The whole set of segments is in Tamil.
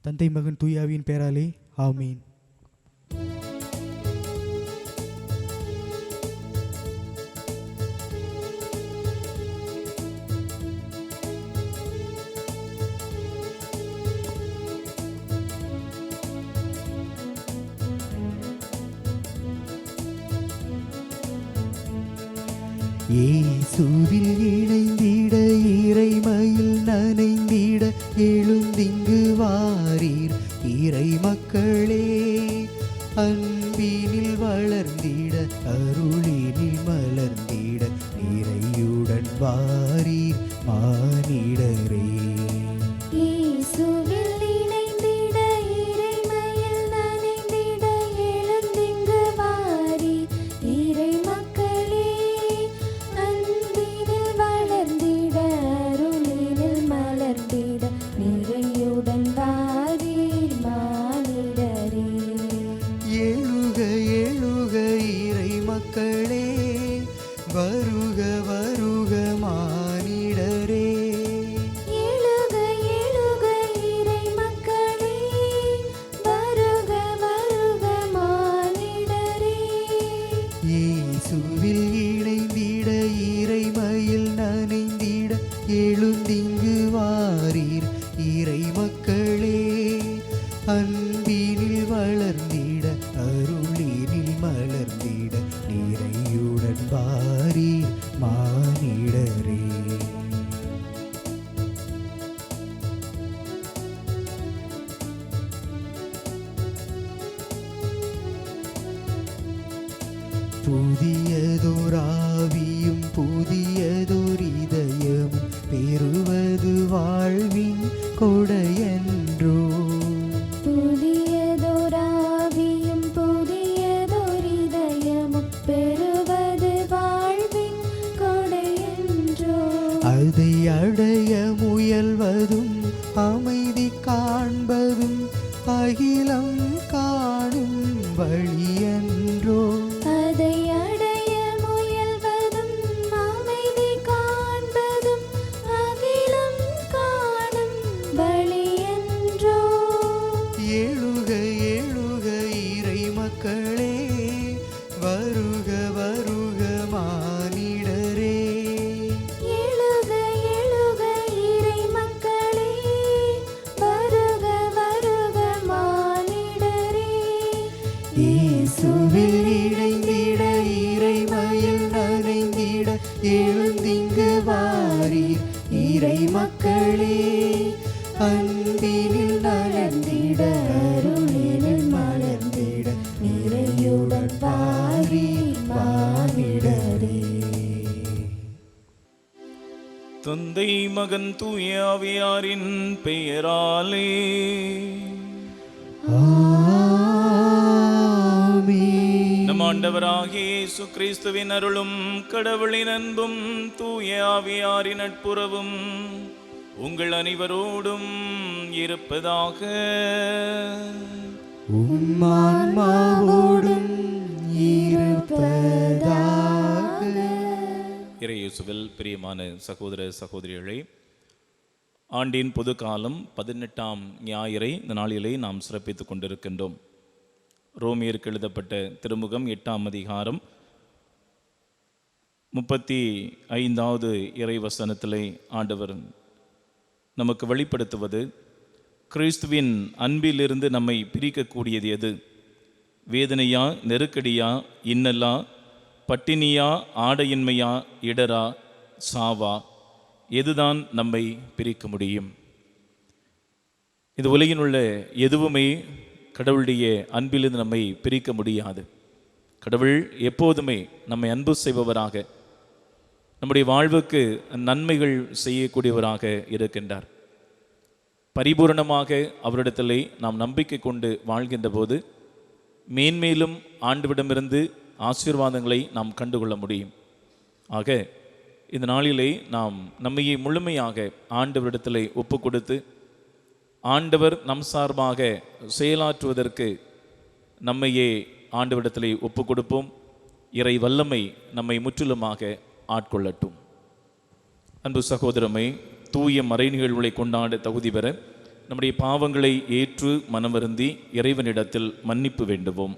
தந்தை மகன் தூயாவின் பெயராலே ஆமீன். இயேசுவில் இணைந்திட இறைமையில் நனைந்திட எழுந்திங்கு வாரீர் இறை மக்களே. அன்பினில் வளர்ந்திட அருளினில் மலர்ந்திட நிறையுடன் வாரீர் மானிடரே. வருக வருக மானிடரே. எழுக எழுக இறை மக்களே, வருக வருக மானிடரே. இயேசுவில் இணைந்திட இறைமையில் நனைந்திட எழுந்திங்கு வாரீர் இறை மக்களே. அன்பினில் வளர்ந்திட அருளினில் மலர்ந்திட நிறையுடன் வாரீர் மானிடரே. புதியதோராவியும் புதியதோர் இதயமும் பெறுவது வாழ்வின் கொடையன்றோ. புதியதோராவியும் புதியதோர் இதயமும் பெறுவது வாழ்வின் கொடையன்றோ. அதை அடைய முயல்வதும் அமைதி காண்பதும் அகிலம் காணும் வழியன்றோ. அதை அடைய முயல்வதும் அமைதி காண்பதும் அகிலம் காணும் வழியன்றோ. எழுக எழுக இறை மக்களே, வருக வருக மானிடரே. எழுக எழுக இறை மக்களே, வருக வருக மானிடரே. இயேசுவில் இணைந்திட இறைமையில் நனைந்திட எழுந்திங்கு வாரீர் இறை மக்களே. அன்பினில் நலர்ந்திட அருளினில் மலர்ந்திட நிறையுடன் வாரீர் மானிடரே. தந்தை மகன் தூய ஆவியாரின் பெயராலே ஆமென். நம் ஆண்டவராகிய இயேசு கிறிஸ்துவின் அருளும் கடவுளின் அன்பும் தூய ஆவியாரின் நட்புறவும் உங்கள் அனைவரோடும் இருப்பதாக. உம் ஆன்மாவோடும் இருப்பதாக. இறையேசுவில் பிரியமான சகோதர சகோதரிகளே, ஆண்டின் பொது காலம் 18ஆம் ஞாயிறை இந்த நாளிலே நாம் சிறப்பித்துக் கொண்டிருக்கின்றோம். ரோமியருக்கு எழுதப்பட்ட திருமுகம் 8ஆம் அதிகாரம் 35வது இறைவசனத்திலே ஆண்டவர் நமக்கு வெளிப்படுத்துவது, கிறிஸ்துவின் அன்பிலிருந்து நம்மை பிரிக்கக்கூடியது எது? வேதனையா, நெருக்கடியா, இன்னலா, பட்டினியா, ஆடையின்மையா, இடரா, சாவா? எதுதான் நம்மை பிரிக்க முடியும்? இந்த உலகில் உள்ள எதுவுமே கடவுளுடைய அன்பிலிருந்து நம்மை பிரிக்க முடியாது. கடவுள் எப்போதுமே நம்மை அன்பு செய்பவராக, நம்முடைய வாழ்வுக்கு நன்மைகள் செய்யக்கூடியவராக இருக்கின்றார். பரிபூரணமாக அவரிடத்திலே நாம் நம்பிக்கை கொண்டு வாழ்கின்ற போது மேன்மேலும் ஆண்டவரிடமிருந்து ஆசீர்வாதங்களை நாம் கண்டுகொள்ள முடியும். ஆக இந்த நாளிலே நாம் நம்மையை முழுமையாக ஆண்டவரிடத்திலே ஒப்பு கொடுத்து ஆண்டவர் நம் சார்பாக செயலாற்றுவதற்கு நம்மையே ஆண்டவரிடத்திலே ஒப்பு கொடுப்போம். இறை வல்லமை நம்மை முற்றிலுமாக ஆட்கொள்ளட்டும். அன்பு சகோதரமை, தூய மறை நிகழ்வுகளை கொண்டாட தகுதி பெற நம்முடைய பாவங்களை ஏற்று மனமருந்தி இறைவனிடத்தில் மன்னிப்பு வேண்டுவோம்.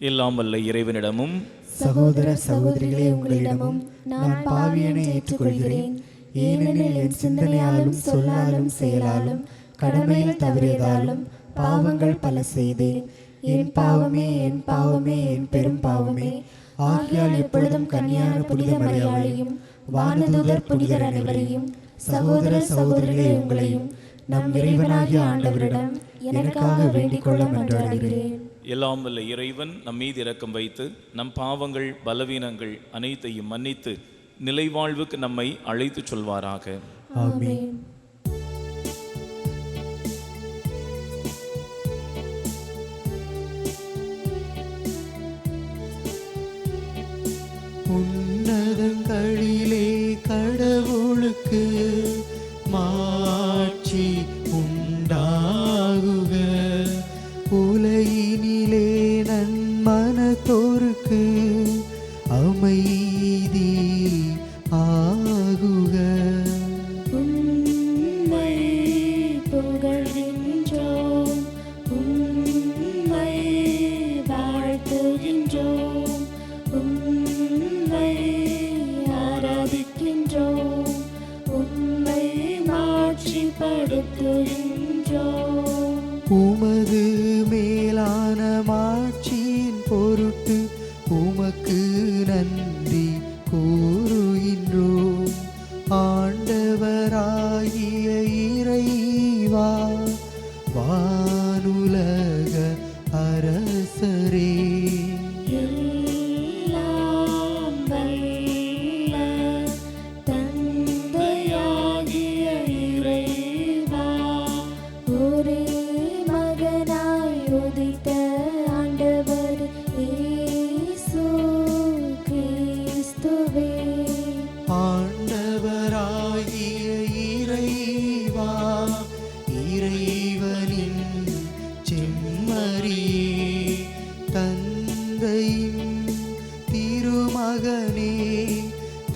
எல்லாம் வல்ல இறைவனிடமும் சகோதர சகோதரிகளே, உங்களிடமும் நான் பாவியனை ஏற்றுக்கொள்கிறேன். ஏனெனில் என் சிந்தனையாலும் சொல்லாலும் செயலாலும் கடமையில் தவறியதாலும் பாவங்கள் பல செய்தேன். என் பாவமே, என் பாவமே, என் பெரும் பாவமே. ஆகையால் எப்பொழுதும் கன்னியான புனித மரியாளையும் வானதூதர் புனிதர் அனைவரையும் சகோதர சகோதரிகளே உங்களையும் நம் இறைவனாகிய ஆண்டவரிடம் எனக்காக வேண்டிக் கொள்ள மன்றாடுகிறேன். எல்லாம் வல்ல இறைவன் நம் மீது இரக்கம் வைத்து நம் பாவங்கள் பலவீனங்கள் அனைத்தையும் மன்னித்து நிலைவாழ்வுக்கு நம்மை அழைத்துச் சொல்வாராக. ஆமென். உன்னதங்களிலே கடவுளுக்கு மாட்சி உண்டாகுக. உலகினிலே நன்மனத்தோருக்கு அமைதி ஆகுக. உம்மை புகழ்கின்றோம், உம்மை வாழ்த்துகின்றோம், உம்மை ஆராதிக்கின்றோம், உம்மை மாட்சிப்படுத்துகின்றோம். உமது மேலான மாட்சியின் பொருட்டு உமக்கு நன்றி கூறுகின்றோம். ஆண்டவராகிய இறைவா, வானுலக அரசரே, எல்லாம் வல்ல தந்தையாகிய இறைவா, ஒரே மகனாய் உதித்த ஆண்டவர் இயேசு கிறிஸ்துவே, ஆண்டவராகிய இறைவா, இறைவனின் செம்மறியே, தந்தையின் திருமகனே,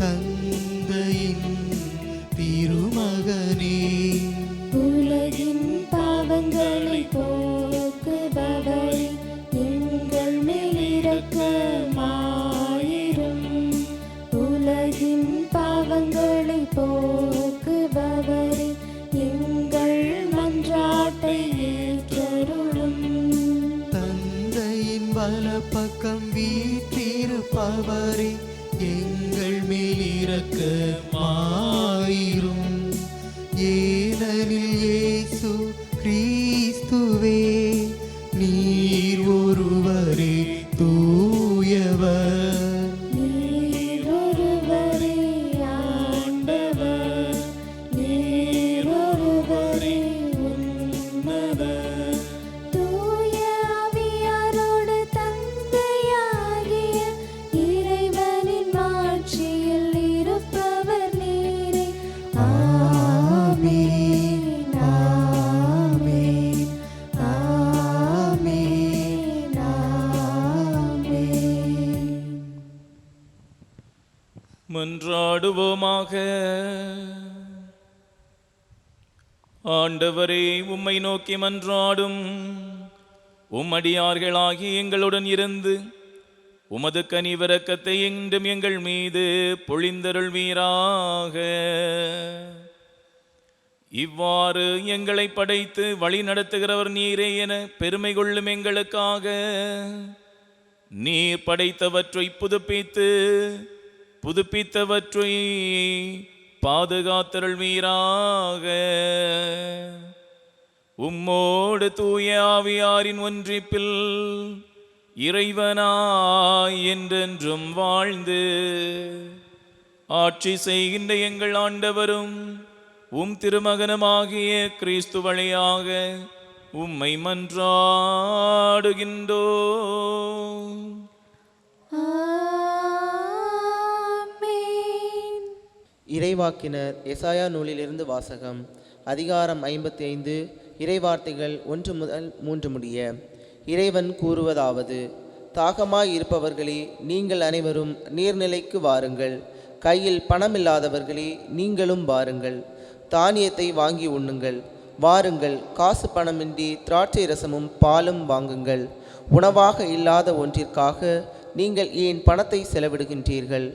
தந்தையின் திருமகனே, உலகின் பாவங்களை போக்குபவரே, எங்கள் மேல் இரக்கமாயிரும். உலகின் பாவங்களை போக்குபவரே, எங்கள் மன்றாட்டை ஏற்றருளும். தந்தையின் வலப்பக்கம் வீற்றிருப்பவரே, எங்கள் மேல் இரக்கமாயிரும். ஏனெனில் இயேசு கிறிஸ்துவே, நீர் ஒருவரே தூயவர், நீர் ஒருவரே ஆண்டவர், நீர் ஒருவரே உன்னதர். தூய ஆவியாரோடு தந்தையாகிய இறைவனின் மாட்சியில் இருப்பவர் நீரே. ஆமென், ஆமென், ஆமென், ஆமென். மன்றாடுவோமாக. ஆண்டவரே, உம்மை நோக்கி மன்றாடும் உம்மடியார்களாகி எங்களுடன் இருந்து உமது கனிவிரக்கத்தை என்றும் எங்கள் மீது பொழிந்தருள்வீராக. இவ்வாறு எங்களை படைத்து வழி நடத்துகிறவர் நீரே என பெருமை கொள்ளும் எங்களுக்காக நீர் படைத்தவற்றை புதுப்பித்து புதுப்பித்தவற்றை பாதுகாத்தருள்வீராக. உம்மோடு தூய ஆவியாரின் ஒன்றிப்பில் இறைவனாய் என்றென்றும் வாழ்ந்து ஆட்சி செய்கின்ற எங்கள் ஆண்டவரும் உம் திருமகனுமாகிய கிறிஸ்து வழியாக உம்மை மன்றாடுகின்றோம். ஆமென். இறைவாக்கினர் எசாயா நூலிலிருந்து வாசகம். அதிகாரம் 55, இறைவார்த்தைகள் 1 முதல் 3 முடிய. இறைவன் கூறுவதாவது: தாகமாய் இருப்பவர்களே, நீங்கள் அனைவரும் நீர்நிலைக்கு வாருங்கள். கையில் பணமில்லாதவர்களே, நீங்களும் வாருங்கள். தானியத்தை வாங்கி உண்ணுங்கள். வாருங்கள், காசு பணமின்றி திராட்சை ரசமும் பாலும் வாங்குங்கள். உணவாக இல்லாத ஒன்றிற்காக நீங்கள் ஏன் பணத்தை செலவிடுகின்றீர்கள்?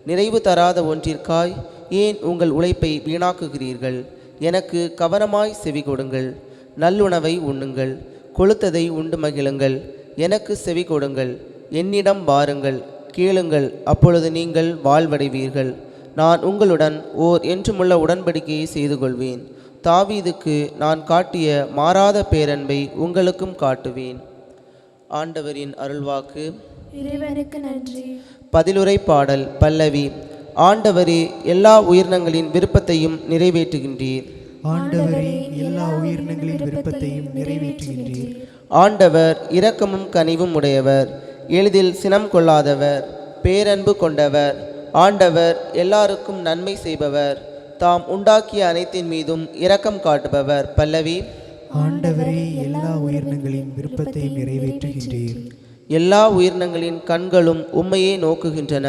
நிறைவு தராத ஒன்றிற்காய் ஏன் உங்கள் உழைப்பை வீணாக்குகிறீர்கள்? எனக்கு கவனமாய் செவி கொடுங்கள். நல்லுணவை உண்ணுங்கள். கொழுத்ததை உண்டு மகிழுங்கள். எனக்கு செவி கொடுங்கள். என்னிடம் வாருங்கள், கேளுங்கள், அப்பொழுது நீங்கள் வாழ்வடைவீர்கள். நான் உங்களுடன் ஓர் என்றுமுள்ள உடன்படிக்கையை செய்து கொள்வேன். தாவீதுக்கு நான் காட்டிய மாறாத பேரன்பை உங்களுக்கும் காட்டுவேன். ஆண்டவரின் அருள்வாக்கு. இறைவனுக்கு நன்றி. பதிலுரை பாடல் பல்லவி. ஆண்டவரே, எல்லா உயிரினங்களின் விருப்பத்தையும் நிறைவேற்றுகின்றீர். ஆண்டவரே, எல்லா உயிரினங்களின் விருப்பத்தையும் நிறைவேற்றுகின்றீர். ஆண்டவர் இரக்கமும் கனிவும் உடையவர், எளிதில் சினம் கொள்ளாதவர், பேரன்பு கொண்டவர். ஆண்டவர் எல்லாருக்கும் நன்மை செய்பவர், தாம் உண்டாக்கிய அனைத்தின் மீதும் இரக்கம் காட்டுபவர். பல்லவி. ஆண்டவரே, எல்லா உயிரினங்களின் விருப்பத்தையும் நிறைவேற்றுகின்றீர். எல்லா உயிரினங்களின் கண்களும் உம்மையே நோக்குகின்றன.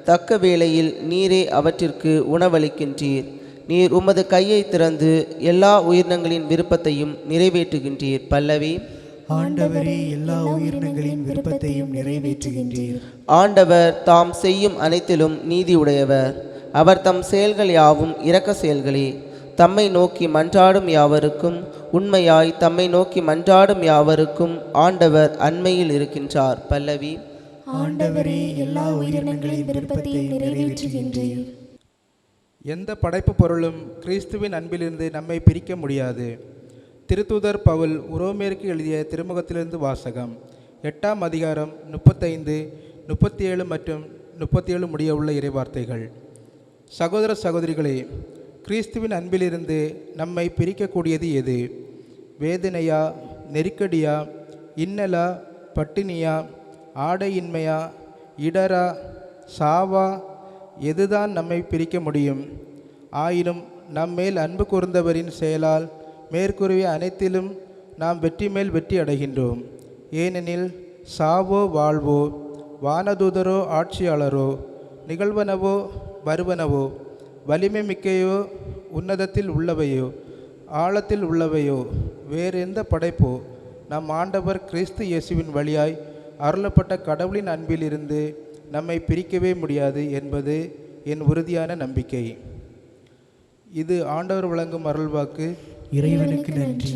தக்க வேளையில் நீரே அவற்றிற்கு உணவளிக்கின்றீர். நீர் உமது கையை திறந்து எல்லா உயிரினங்களின் விருப்பத்தையும் நிறைவேற்றுகின்றீர். பல்லவி. ஆண்டவரே, எல்லா உயிரினங்களின் விருப்பத்தையும் நிறைவேற்றுகின்றீர். ஆண்டவர் தாம் செய்யும் அனைத்திலும் நீதி உடையவர். அவர் தம் செயல்கள் யாவும் இரக்க செயல்களே. தம்மை நோக்கி மன்றாடும் யாவருக்கும், உண்மையாய் தம்மை நோக்கி மன்றாடும் யாவருக்கும் ஆண்டவர் அண்மையில் இருக்கின்றார். பல்லவி. ஆண்டவரே, எல்லா உயிரினங்களின் விருப்பத்தையும் நிறைவேற்றுகின்றீர். எந்த படைப்பு பொருளும் கிறிஸ்துவின் அன்பிலிருந்து நம்மை பிரிக்க முடியாது. திருத்தூதர் பவுல் உரோமேற்கு எழுதிய திருமுகத்திலிருந்து வாசகம். 8ஆம் அதிகாரம் 35, 37 மற்றும் 37 முடிய உள்ள இறைவார்த்தைகள். சகோதர சகோதரிகளே, கிறிஸ்துவின் அன்பிலிருந்து நம்மை பிரிக்கக்கூடியது எது? வேதனையா, நெருக்கடியா, இன்னலா, பட்டினியா, ஆடையின்மையா, இடரா, சாவா? எதுதான் நம்மை பிரிக்க முடியும்? ஆயினும் நம்மேல் அன்பு கூர்ந்தவரின் செயலால் மேற்கூறிய அனைத்திலும் நாம் வெற்றி மேல் வெற்றி அடைகின்றோம். ஏனெனில் சாவோ வாழ்வோ, வானதூதரோ ஆட்சியாளரோ, நிகழ்வனவோ வருவனவோ, வலிமை மிக்கையோ, உன்னதத்தில் உள்ளவையோ, ஆழத்தில் உள்ளவையோ, வேறெந்த படைப்போ நம் ஆண்டவர் கிறிஸ்து இயேசுவின் வழியாய் அருளப்பட்ட கடவுளின் அன்பிலிருந்து நம்மை பிரிக்கவே முடியாது என்பது என் உறுதியான நம்பிக்கை. இது ஆண்டவர் வழங்கும் அருள்வாக்கு. இறைவனுக்கு நன்றி.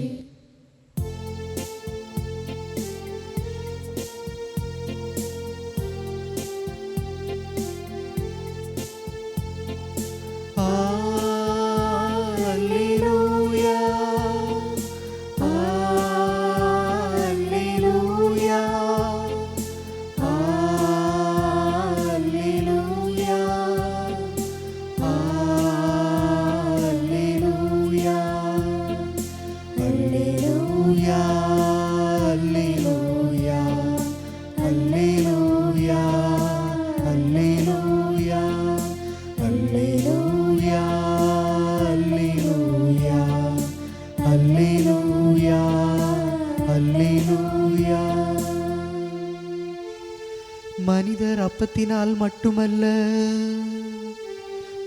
மனிதர் அப்பத்தினால் மட்டுமல்ல,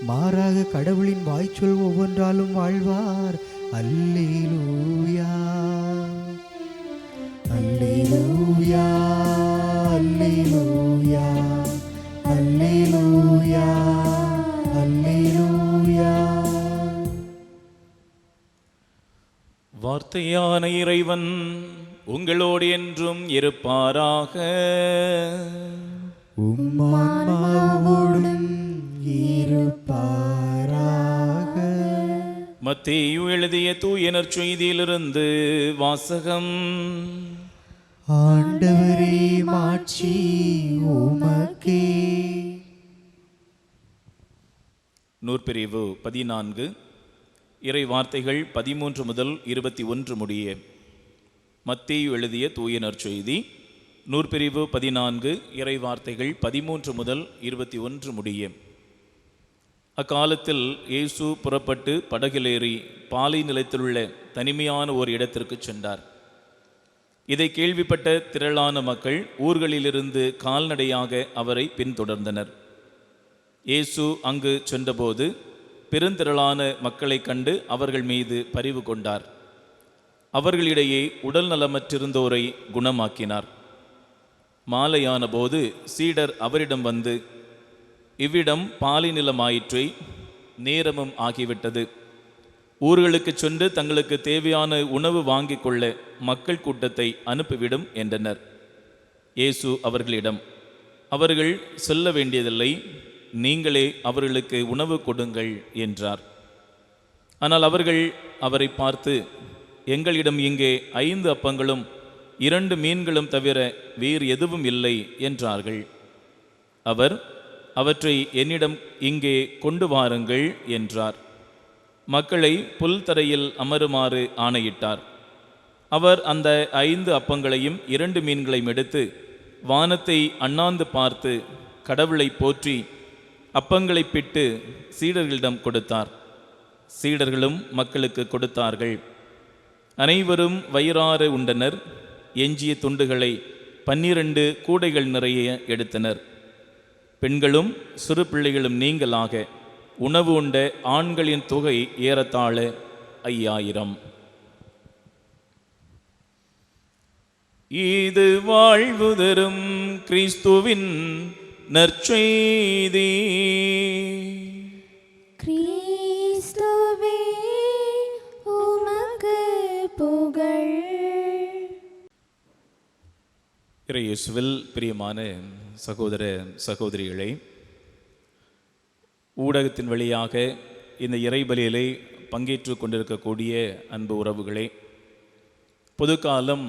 மாறாக கடவுளின் வாய்ச்சொல் ஒவ்வொன்றாலும் வாழ்வார். அல்லேலூயா, அல்லேலூயா, அல்லேலூயா, அல்லேலூயா, அல்லேலூயா. வார்த்தையான இறைவன் உங்களோடு என்றும் இருப்பாராக. உம்மான்மாவோடும் இருப்பாராக. மத்தேயு எழுதிய தூய நற்செய்தியிலிருந்து வாசகம். ஆண்டவரே, மாட்சி உமக்கே. நூற்பிரிவு 14, இறை வார்த்தைகள் 13 முதல் 21 முடிய. மத்தேயு எழுதிய தூய நற்செய்தி, நூற்பிரிவு 14, இறை வார்த்தைகள் 13 முதல் 21 முடிய. அக்காலத்தில் இயேசு புறப்பட்டு படகிலேறி பாலை நிலத்திலுள்ள தனிமையான ஓர் இடத்திற்கு சென்றார். இதை கேள்விப்பட்ட திரளான மக்கள் ஊர்களிலிருந்து கால்நடையாக அவரை பின்தொடர்ந்தனர். இயேசு அங்கு சென்றபோது பெருந்திரளான மக்களைக் கண்டு அவர்கள் மீது பரிவு கொண்டார். அவர்களிடையே உடல் நலமற்றிருந்தோரை குணமாக்கினார். மாலையான போது சீடர் அவரிடம் வந்து, இவ்விடம் பாலை நிலமாயிற்றே, நேரமும் ஆகிவிட்டது. ஊர்களுக்கு சென்று தங்களுக்கு தேவையான உணவு வாங்கிக் கொள்ள மக்கள் கூட்டத்தை அனுப்பிவிடும் என்றனர். இயேசு அவர்களிடம், அவர்கள் செல்ல வேண்டியதில்லை, நீங்களே அவர்களுக்கு உணவு கொடுங்கள் என்றார். ஆனால் அவர்கள் அவரை பார்த்து, எங்களிடம் இங்கே 5 அப்பங்களும் 2 மீன்களும் தவிர வேறு எதுவும் இல்லை என்றார்கள். அவர், அவற்றை என்னிடம் இங்கே கொண்டு வாருங்கள் என்றார். மக்களை புல் தரையில் அமருமாறு ஆணையிட்டார். அவர் அந்த 5 அப்பங்களையும் 2 மீன்களையும் எடுத்து வானத்தை அண்ணாந்து பார்த்து கடவுளை போற்றி அப்பங்களை பிட்டு சீடர்களிடம் கொடுத்தார். சீடர்களும் மக்களுக்கு கொடுத்தார்கள். அனைவரும் வயிறார உண்டனர். எஞ்சிய துண்டுகளை 12 கூடைகள் நிறைய எடுத்தனர். பெண்களும் சிறு பிள்ளைகளும் நீங்களாக உணவு உண்ட ஆண்களின் தொகை ஏறத்தாழ 5000. இது வாழ்வு தரும் கிறிஸ்துவின் நற்செய்தி. கிறிஸ்துவே உமக்கு புகழ். இயேசுவில் பிரியமான சகோதர சகோதரிகளை, ஊடகத்தின் வழியாக இந்த இறைபலியிலே பங்கேற்று கொண்டிருக்கக்கூடிய அன்பு உறவுகளே, பொதுக்காலம்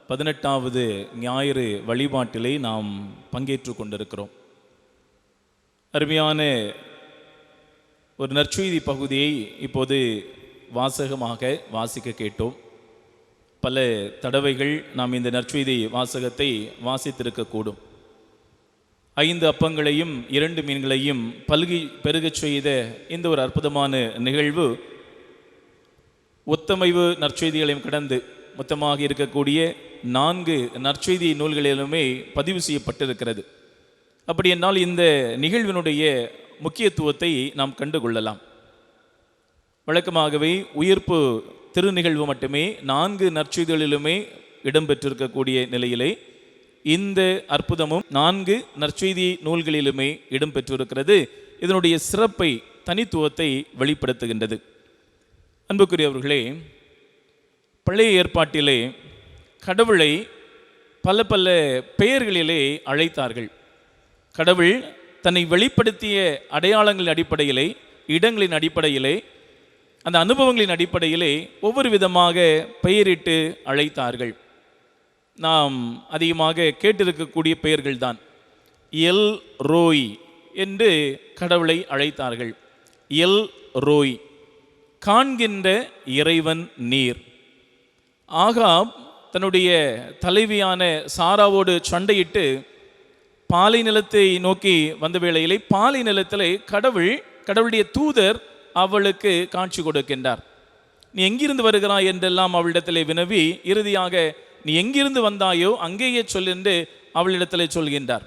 18வது ஞாயிறு வழிபாட்டிலே நாம் பங்கேற்று கொண்டிருக்கிறோம். அருமையான ஒரு நற்செய்தி பகுதியை இப்போது வாசகமாக வாசிக்க கேட்டோம். பல தடவைகள் நாம் இந்த நற்செய்தி வாசகத்தை வாசித்திருக்கக்கூடும். 5 அப்பங்களையும் 2 மீன்களையும் பல்கி பெருகச் செய்த இந்த ஒரு அற்புதமான நிகழ்வு ஒத்தமைவு நற்செய்திகளையும் கடந்து மொத்தமாக இருக்கக்கூடிய 4 நற்செய்தி நூல்களிலுமே பதிவு செய்யப்பட்டிருக்கிறது. அப்படி என்றால் இந்த நிகழ்வினுடைய முக்கியத்துவத்தை நாம் கண்டுகொள்ளலாம். வழக்கமாகவே உயிர்ப்பு திருநிகழ்வு மட்டுமே 4 நற்செய்திகளிலுமே இடம்பெற்றிருக்கக்கூடிய நிலையிலே இந்த அற்புதமும் 4 நற்செய்தி நூல்களிலுமே இடம்பெற்றிருக்கிறது. இதனுடைய சிறப்பை, தனித்துவத்தை வெளிப்படுத்துகின்றது. அன்புக்குரியவர்களே, பழைய ஏற்பாட்டிலே கடவுளை பல பல பெயர்களிலே அழைத்தார்கள். கடவுள் தன்னை வெளிப்படுத்திய அடையாளங்களின் அடிப்படையிலே, இடங்களின் அடிப்படையிலே, அந்த அனுபவங்களின் அடிப்படையிலே ஒவ்வொரு விதமாக பெயரிட்டு அழைத்தார்கள். நாம் அதிகமாக கேட்டிருக்கக்கூடிய பெயர்கள் தான். எல் ரோய் என்று கடவுளை அழைத்தார்கள். எல் ரோய், காண்கின்ற இறைவன் நீர். ஆகாப் தன்னுடைய தலைவியான சாராவோடு சண்டையிட்டு பாலை நிலத்தை நோக்கி வந்த வேளையிலே பாலை நிலத்திலே கடவுளுடைய தூதர் அவளுக்கு காட்சி கொடுக்கின்றார். நீ எங்கிருந்து வருகிறாய் என்றெல்லாம் அவளிடத்திலே வினவி இறுதியாக நீ எங்கிருந்து வந்தாயோ அங்கேயே சொல்லென்று அவளிடத்திலே சொல்கின்றார்.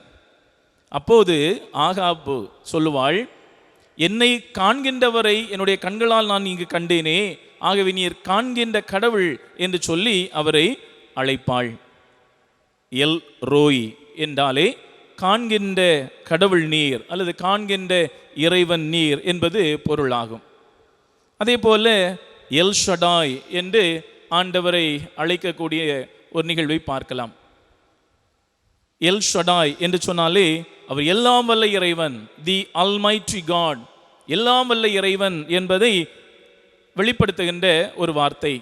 அப்போது ஆகாபு சொல்லுவாள், என்னை காண்கின்றவரை என்னுடைய கண்களால் நான் இங்கு கண்டேனே, ஆகவே நீர் காண்கின்ற கடவுள் என்று சொல்லி அவரை அழைப்பாள். எல் ரோய் என்றாலே காண்கின்ற கடவுள் நீர் அல்லது காண்கின்ற இறைவன் நீர் என்பது பொருளாகும். அதே போல எல் ஷடாய் என்று ஆண்டவரை அழைக்கக்கூடிய ஒரு நிகழ்வை பார்க்கலாம். எல் ஷடாய் என்று சொன்னாலே அவர் எல்லாம் வல்ல இறைவன், தி அல்மைட்டி காட், எல்லாம் வல்ல இறைவன் என்பதை வெளிப்படுத்துகின்ற ஒரு வார்த்தை.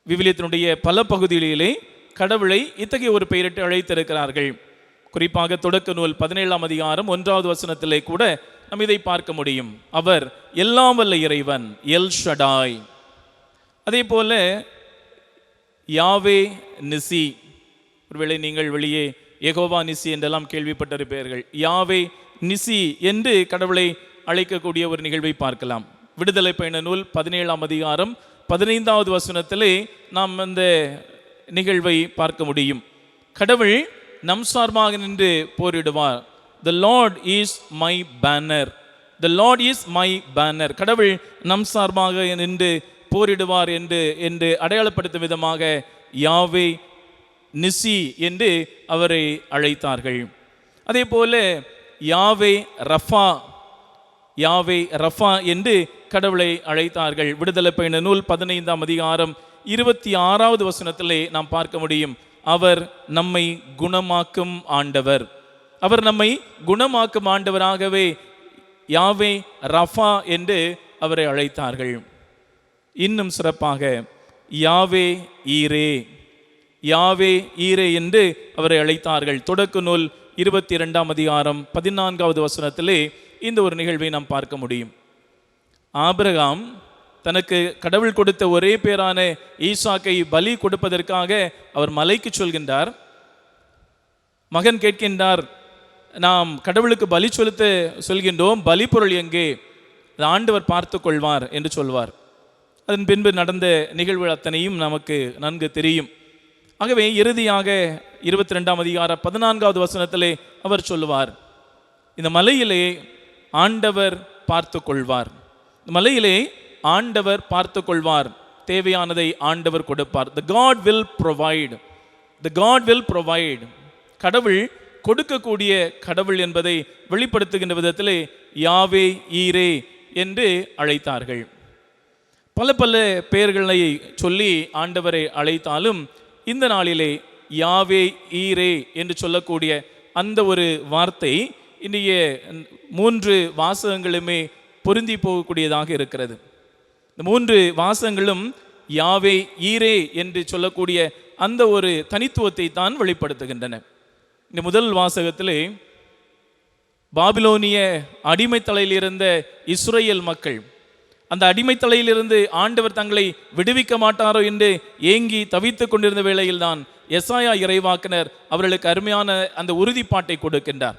விவிலியத்தினுடைய பல பகுதிகளிலே கடவுளை இத்தகைய ஒரு பெயரிட்டு அழைத்திருக்கிறார்கள். குறிப்பாக தொடக்க நூல் 17ஆம் அதிகாரம் 1வது வசனத்திலே கூட நாம் இதை பார்க்க முடியும். அவர் எல்லாம் வல்ல இறைவன், எல் ஷடாய். அதே போல யாவே நிசி, ஒருவேளை நீங்கள் வெளியே யெகோவா நிசி என்றெல்லாம் கேள்விப்பட்டிருப்பீர்கள். யாவே நிசி என்று கடவுளை அழைக்கக்கூடிய ஒரு நிகழ்வை பார்க்கலாம். விடுதலை பயண நூல் 17ஆம் அதிகாரம் 15வது வசனத்திலே நாம் அந்த நிகழ்வை பார்க்க முடியும். கடவுள் நம் சார்பாக நின்று போரிடுவார். The Lord is my banner. The Lord is my banner. கடவுள் நம் சார்பாக நின்று போரிடுவார் என்று அடையாளப்படுத்தும் விதமாக யாவே நிசி என்று அவரை அழைத்தார்கள். அதே போல யாவே ரஃபா, யாவே ரஃபா என்று கடவுளை அழைத்தார்கள். விடுதலை பயண நூல் 15ஆம் அதிகாரம் 26வது வசனத்திலே நாம் பார்க்க முடியும். அவர் நம்மை குணமாக்கும் ஆண்டவர். அவர் நம்மை குணமாக்கும் ஆண்டவராகவே யாவே ரஃபா என்று அவரை அழைத்தார்கள். இன்னும் சிறப்பாக யாவே ஈரே, யாவே ஈரே என்று அவரை அழைத்தார்கள். தொடக்க நூல் 22ஆம் அதிகாரம் 14வது வசனத்திலே இந்த ஒரு நிகழ்வை நாம் பார்க்க முடியும். ஆபிரகாம் தனக்கு கடவுள் கொடுத்த ஒரே பேரான ஈசாக்கை பலி கொடுப்பதற்காக அவர் மலைக்கு சொல்கின்றார். மகன் கேட்கின்றார், நாம் கடவுளுக்கு பலி செலுத்த சொல்கின்றோம், பலி பொருள் எங்கே? ஆண்டவர் பார்த்து கொள்வார் என்று சொல்வார். அதன் பின்பு நடந்த நிகழ்வு அத்தனையும் நமக்கு நன்கு தெரியும். ஆகவே இறுதியாக 22ஆம் அதிகாரம் 14வது வசனத்திலே அவர் சொல்லுவார், இந்த மலையிலே ஆண்டவர் பார்த்து கொள்வார். இந்த மலையிலே ஆண்டவர் பார்த்து கொள்வார், தேவையானதை ஆண்டவர் கொடுப்பார். The God will provide. The God will provide. கடவுள் கொடுக்கக்கூடிய கடவுள் என்பதை வெளிப்படுத்துகின்ற விதத்திலே யாவே ஈரே என்று அழைத்தார்கள். பல பல பெயர்களை சொல்லி ஆண்டவரை அழைத்தாலும் இந்த நாளிலே யாவே ஈரே என்று சொல்லக்கூடிய அந்த ஒரு வார்த்தை இன்றைய 3 வாசகங்களுமே பொருந்தி போகக்கூடியதாக இருக்கிறது. இந்த 3 வாசகங்களும் யாவே ஈரே என்று சொல்லக்கூடிய அந்த ஒரு தனித்துவத்தை தான் வெளிப்படுத்துகின்றன. இந்த முதல் வாசகத்திலே பாபிலோனிய அடிமைத்தலையில் இருந்த இஸ்ரேல் மக்கள், அந்த அடிமைத்தலையிலிருந்து ஆண்டவர் தங்களை விடுவிக்க மாட்டாரோ என்று ஏங்கி தவித்துக் கொண்டிருந்த வேளையில்தான் எசாயா இறைவாக்கினர் அவர்களுக்கு அருமையான அந்த உறுதிப்பாட்டை கொடுக்கின்றார்.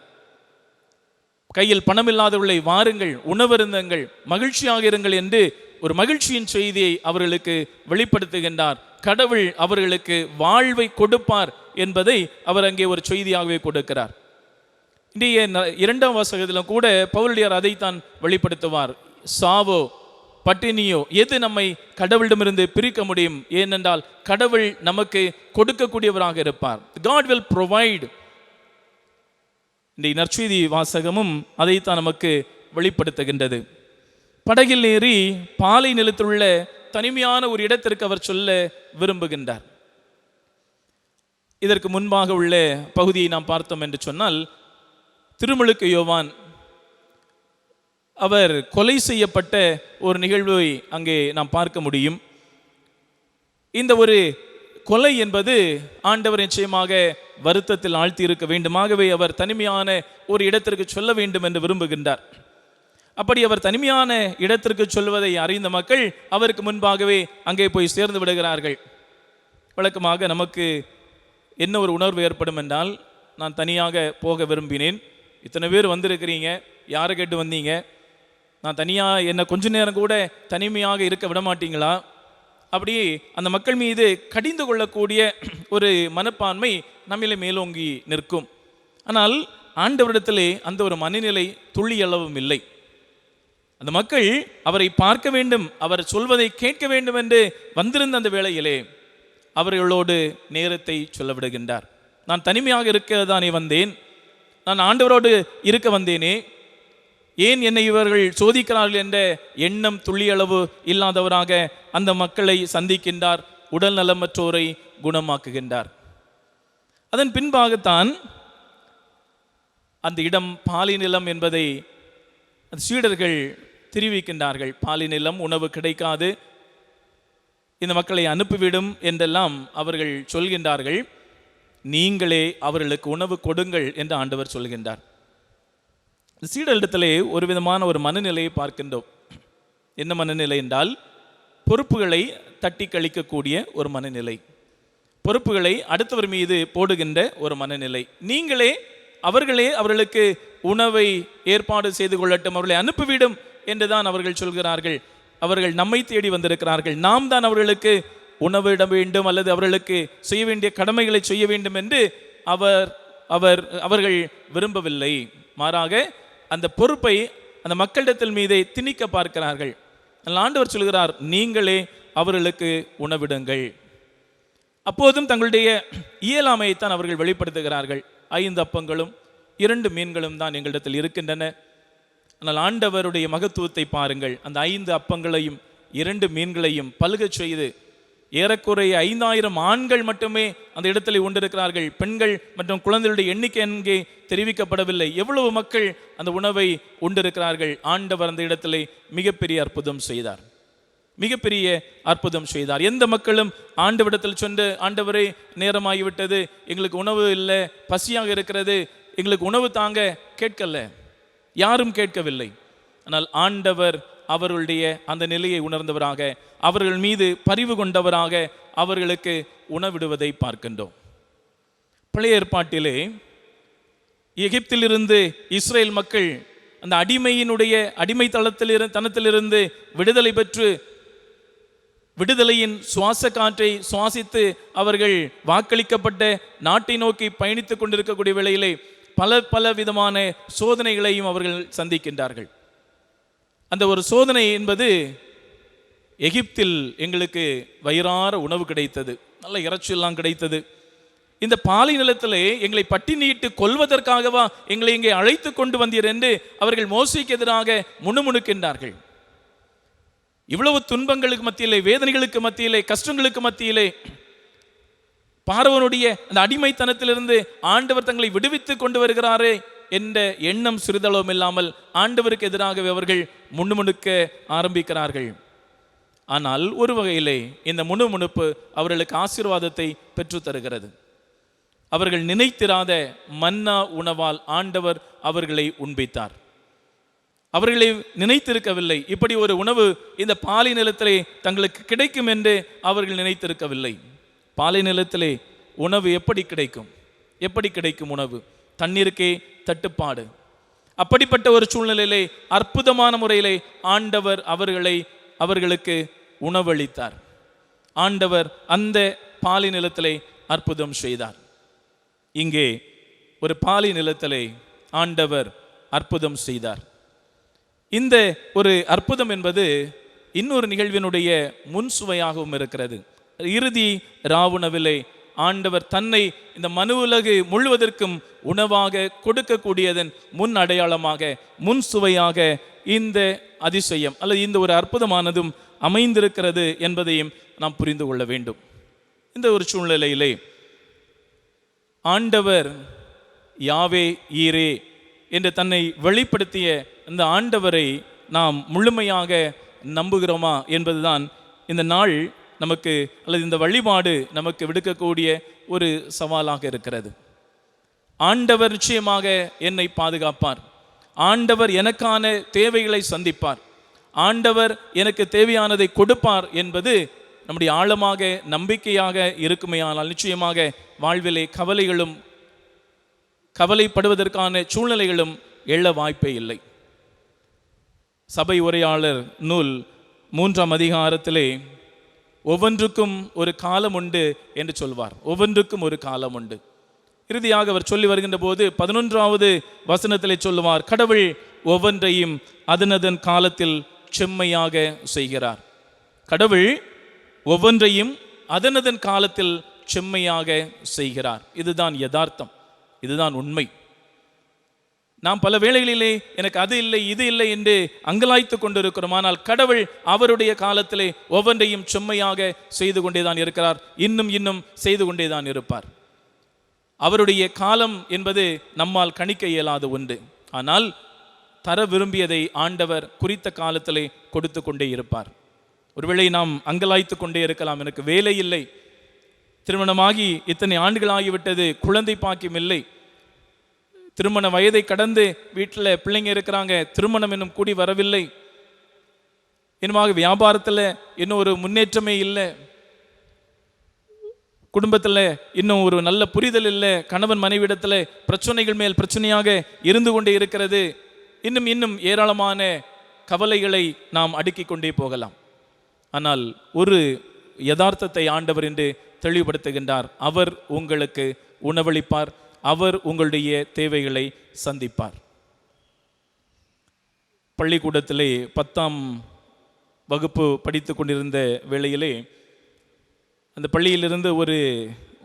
கையில் பணமில்லாதவர்களை வாருங்கள், உணவருந்துங்கள், மகிழ்ச்சியாக இருங்கள் என்று ஒரு மகிழ்ச்சியின் செய்தியை அவர்களுக்கு வெளிப்படுத்துகின்றார். கடவுள் அவர்களுக்கு வாழ்வை கொடுப்பார் என்பதை அவர் அங்கே ஒரு செய்தியாகவே கொடுக்கிறார். இன்றைய 2ஆம் வாசகத்திலும் கூட பவுலடியார் அதைத்தான் வெளிப்படுத்துவார். சாவோ பட்டினியோ எது நம்மை கடவுளிடமிருந்து பிரிக்க முடியும்? ஏனென்றால் கடவுள் நமக்கு கொடுக்கக்கூடியவராக இருப்பார். God will provide. இந்த நற்செய்தி வாசகமும் அதைத்தான் நமக்கு வெளிப்படுத்துகின்றது. படகில் ஏறி பாலை நிலத்துள்ள தனிமையான ஒரு இடத்திற்கு அவர் சொல்ல விரும்புகின்றார். இதற்கு முன்பாக உள்ள பகுதியை நாம் பார்த்தோம் என்று சொன்னால், திருமுழுக்கு யோவான் அவர் கொலை செய்யப்பட்ட ஒரு நிகழ்வை அங்கே நாம் பார்க்க முடியும். இந்த ஒரு கொலை என்பது ஆண்டவர் நிச்சயமாக வருத்தத்தில் ஆழ்த்தி இருக்க வேண்டுமாகவே அவர் தனிமையான ஒரு இடத்திற்கு சொல்ல வேண்டும் என்று விரும்புகின்றார். அப்படி அவர் தனிமையான இடத்திற்கு சொல்வதை அறிந்த மக்கள் அவருக்கு முன்பாகவே அங்கே போய் சேர்ந்து விடுகிறார்கள். வழக்கமாக நமக்கு என்ன ஒரு உணர்வு ஏற்படும் என்றால், நான் தனியாக போக விரும்பினேன், இத்தனை பேர் வந்திருக்கிறீங்க, யாரை கேட்டு வந்தீங்க, நான் தனியாக என்னை கொஞ்ச நேரம் கூட தனிமையாக இருக்க விட மாட்டீங்களா? அப்படி அந்த மக்கள் மீது கடிந்து கொள்ளக்கூடிய ஒரு மனப்பான்மை நம்மிலே மேலோங்கி நிற்கும். ஆனால் ஆண்டவரிடத்திலே அந்த ஒரு மனநிலை துளியளவும் இல்லை. அந்த மக்கள் அவரை பார்க்க வேண்டும், அவர் சொல்வதை கேட்க வேண்டும் என்று வந்திருந்த அந்த வேளையிலே அவர்களோடு நேரத்தை சொல்ல விடுகின்றார். நான் தனிமையாக இருக்கதானே வந்தேன், நான் ஆண்டவரோடு இருக்க வந்தேனே, ஏன் என்னை இவர்கள் சோதிக்கிறார்கள் என்ற எண்ணம் துளியளவு இல்லாதவராக அந்த மக்களை சந்திக்கின்றார். உடல் நலமற்றோரை குணமாக்குகின்றார். அதன் பின்பாகத்தான் அந்த இடம் பாலை நிலம் என்பதை சீடர்கள் தெரிவிக்கின்றார்கள். பாலை நிலம், உணவு கிடைக்காது, இந்த மக்களை அனுப்பிவிடும் என்றெல்லாம் அவர்கள் சொல்கின்றார்கள். நீங்களே அவர்களுக்கு உணவு கொடுங்கள் என்று ஆண்டவர் சொல்கின்றார். சீடரிடத்திலே ஒரு விதமான ஒரு மனநிலையை பார்க்கின்றோம். என்ன மனநிலை என்றால், பொறுப்புகளை தட்டி கழிக்கக்கூடிய ஒரு மனநிலை, பொறுப்புகளை அடுத்தவர் மீது போடுகின்ற ஒரு மனநிலை. நீங்களே அவர்களே அவர்களுக்கு உணவை ஏற்பாடு செய்து கொள்ளட்டும், அவர்களை அனுப்பிவிடும் என்றுதான் அவர்கள் சொல்கிறார்கள். அவர்கள் நம்மை தேடி வந்திருக்கிறார்கள், நாம் தான் அவர்களுக்கு உணவிட வேண்டும் அல்லது அவர்களுக்கு செய்ய வேண்டிய கடமைகளை செய்ய வேண்டும் என்று அவர்கள் விரும்பவில்லை. மாறாக அந்த பொறுப்பை அந்த மக்களிடத்தில் மீதே திணிக்க பார்க்கிறார்கள். ஆண்டவர் சொல்கிறார், நீங்களே அவர்களுக்கு உணவிடுங்கள். அப்போதும் தங்களுடைய இயலாமையைத்தான் அவர்கள் வெளிப்படுத்துகிறார்கள். 5 அப்பங்களும் 2 மீன்களும் தான் எங்களிடத்தில் இருக்கின்றன. ஆனால் ஆண்டவருடைய மகத்துவத்தை பாருங்கள். அந்த 5 அப்பங்களையும் 2 மீன்களையும் பலுகச் செய்து ஏறக்குறைய 5000 ஆண்கள் மட்டுமே அந்த இடத்துல உண்டிருக்கிறார்கள். பெண்கள் மற்றும் குழந்தைகளுடைய எண்ணிக்கை எங்கே தெரிவிக்கப்படவில்லை. எவ்வளவு மக்கள் அந்த உணவை உண்டிருக்கிறார்கள். ஆண்டவர் அந்த இடத்துல மிகப்பெரிய அற்புதம் செய்தார், மிகப்பெரிய அற்புதம் செய்தார். எந்த மக்களும் ஆண்டவரிடத்தில் சென்று, ஆண்டவரே நேரமாகிவிட்டது, எங்களுக்கு உணவு இல்லை, பசியாக இருக்கிறது, எங்களுக்கு உணவு தாங்க கேட்கல. யாரும் கேட்கவில்லை. ஆனால் ஆண்டவர் அவர்களுடைய அந்த நிலையை உணர்ந்தவராக, அவர்கள் மீது பரிவு கொண்டவராக அவர்களுக்கு உணவிடுவதை பார்க்கின்றோம். பழைய ஏற்பாட்டிலே எகிப்திலிருந்து இஸ்ரேல் மக்கள் அந்த அடிமை தனத்திலிருந்து விடுதலை பெற்று விடுதலையின் சுவாச காற்றை சுவாசித்து அவர்கள் வாக்களிக்கப்பட்ட நாட்டை நோக்கி பயணித்துக் கொண்டிருக்கக்கூடிய வேளையிலே பல விதமான சோதனைகளையும் அவர்கள் சந்திக்கின்றார்கள். அந்த ஒரு சோதனை என்பது, எகிப்தில் எங்களுக்கு வயிறார உணவு கிடைத்தது, நல்ல இறைச்சியெல்லாம் கிடைத்தது. இந்த பாலை நிலத்திலே எங்களை பட்டினியிட்டு கொல்வதற்காகவா எங்களை இங்கே அழைத்து கொண்டு வந்தீர் என்று அவர்கள் மோசேக்கு எதிராக முணுமுணுக்கின்றார்கள். இவ்வளவு துன்பங்களுக்கு மத்தியிலே, வேதனைகளுக்கு மத்தியிலே, கஷ்டங்களுக்கு மத்தியிலே பார்வோனுடைய அந்த அடிமைத்தனத்திலிருந்து ஆண்டவர் தங்களை விடுவித்து கொண்டு வருகிறாரே என்ற எண்ணம் சிறிதளவும் இல்லாமல் ஆண்டவருக்கு எதிராகவே அவர்கள் முணுமுணுக்க ஆரம்பிக்கிறார்கள். ஆனால் ஒரு வகையிலே இந்த முணுமுணுப்பு அவர்களுக்கு ஆசீர்வாதத்தை பெற்று தருகிறது. அவர்கள் நினைத்திராத மன்னா உணவால் ஆண்டவர் அவர்களை உண்பித்தார். அவர்களை நினைத்திருக்கவில்லை, இப்படி ஒரு உணவு இந்த பாலை நிலத்திலே தங்களுக்கு கிடைக்கும் என்று அவர்கள் நினைத்திருக்கவில்லை. பாலை நிலத்திலே உணவு எப்படி கிடைக்கும்? உணவு தண்ணீருக்கே தட்டுப்பாடு. அப்படிப்பட்ட ஒரு சூழ்நிலையிலே அற்புதமான முறையிலே ஆண்டவர் அவர்களுக்கு உணவளித்தார். ஆண்டவர் அந்த பாலை நிலத்திலே அற்புதம் செய்தார். இங்கே ஒரு பாலை நிலத்திலே ஆண்டவர் அற்புதம் செய்தார். இந்த ஒரு அற்புதம் என்பது இன்னொரு நிகழ்வினுடைய முன் சுவையாகவும் இருக்கிறது. இறுதி ராவுணவிலே ஆண்டவர் தன்னை இந்த மனு உலகு முழுவதற்கும் உணவாக கொடுக்கக்கூடியதன் முன் அடையாளமாக, முன் சுவையாக இந்த அதிசயம் அல்லது இந்த ஒரு அற்புதமானதும் அமைந்திருக்கிறது என்பதையும் நாம் புரிந்து கொள்ள வேண்டும். இந்த ஒரு சூழ்நிலையிலே ஆண்டவர் யாவே ஈரே என்று தன்னை வெளிப்படுத்திய இந்த ஆண்டவரை நாம் முழுமையாக நம்புகிறோமா என்பதுதான் இந்த நாள் நமக்கு அல்லது இந்த வழிபாடு நமக்கு விடுக்கக்கூடிய ஒரு சவாலாக இருக்கிறது. ஆண்டவர் நிச்சயமாக என்னை பாதுகாப்பார், ஆண்டவர் எனக்கான தேவைகளை சந்திப்பார், ஆண்டவர் எனக்கு தேவையானதை கொடுப்பார் என்பது நம்முடைய ஆழமாக நம்பிக்கையாக இருக்குமேயானால் நிச்சயமாக வாழ்விலே கவலைப்படுவதற்கான சூழ்நிலைகளும் எழ வாய்ப்பே இல்லை. சபை உரையாளர் நூல் 3ஆம் அதிகாரத்திலே ஒவ்வொன்றுக்கும் ஒரு காலம் உண்டு என்று சொல்வார். ஒவ்வொன்றுக்கும் ஒரு காலம் உண்டு. இறுதியாக அவர் சொல்லி வருகின்ற போது 11வது வசனத்திலே சொல்லுவார், கடவுள் ஒவ்வொன்றையும் அதனதன் காலத்தில் செம்மையாக செய்கிறார். கடவுள் ஒவ்வொன்றையும் அதனதன் காலத்தில் செம்மையாக செய்கிறார். இதுதான் யதார்த்தம், இதுதான் உண்மை. நாம் பல வேளைகளிலே எனக்கு அது இல்லை இது இல்லை என்று அங்கலாய்த்து கொண்டிருக்கிறோம். ஆனால் கடவுள் அவருடைய காலத்திலே ஒவ்வொன்றையும் செம்மையாக செய்து கொண்டேதான் இருக்கிறார், இன்னும் செய்து கொண்டேதான் இருப்பார். அவருடைய காலம் என்பது நம்மால் கணிக்க இயலாத ஒன்று. ஆனால் தர விரும்பியதை ஆண்டவர் குறித்த காலத்திலே கொடுத்து கொண்டே இருப்பார். ஒருவேளை நாம் அங்கலாய்த்து கொண்டே இருக்கலாம், எனக்கு வேலை இல்லை, திருமணமாகி இத்தனை ஆண்டுகள் ஆகிவிட்டது, குழந்தை பாக்கியம் இல்லை, திருமண வயதை கடந்து வீட்டில் பிள்ளைங்க இருக்கிறாங்க, திருமணம் இன்னும் கூடி வரவில்லை, இன்னுமாக வியாபாரத்தில் இன்னும் ஒரு முன்னேற்றமே இல்லை, குடும்பத்தில் இன்னும் ஒரு நல்ல புரிதல் இல்லை, கணவன் மனைவிடத்தில் பிரச்சனைகள் மேல் பிரச்சனையாக இருந்து கொண்டே இருக்கிறது, இன்னும் ஏராளமான கவலைகளை நாம் அடுக்கிக் கொண்டே போகலாம். ஆனால் ஒரு யதார்த்தத்தை ஆண்டவர் என்று தெளிவுபடுத்துகின்றார். அவர் உங்களுக்கு உணவளிப்பார், அவர் உங்களுடைய தேவைகளை சந்திப்பார். பள்ளிக்கூடத்திலே 10ஆம் வகுப்பு படித்து கொண்டிருந்த வேளையிலே அந்த பள்ளியிலிருந்து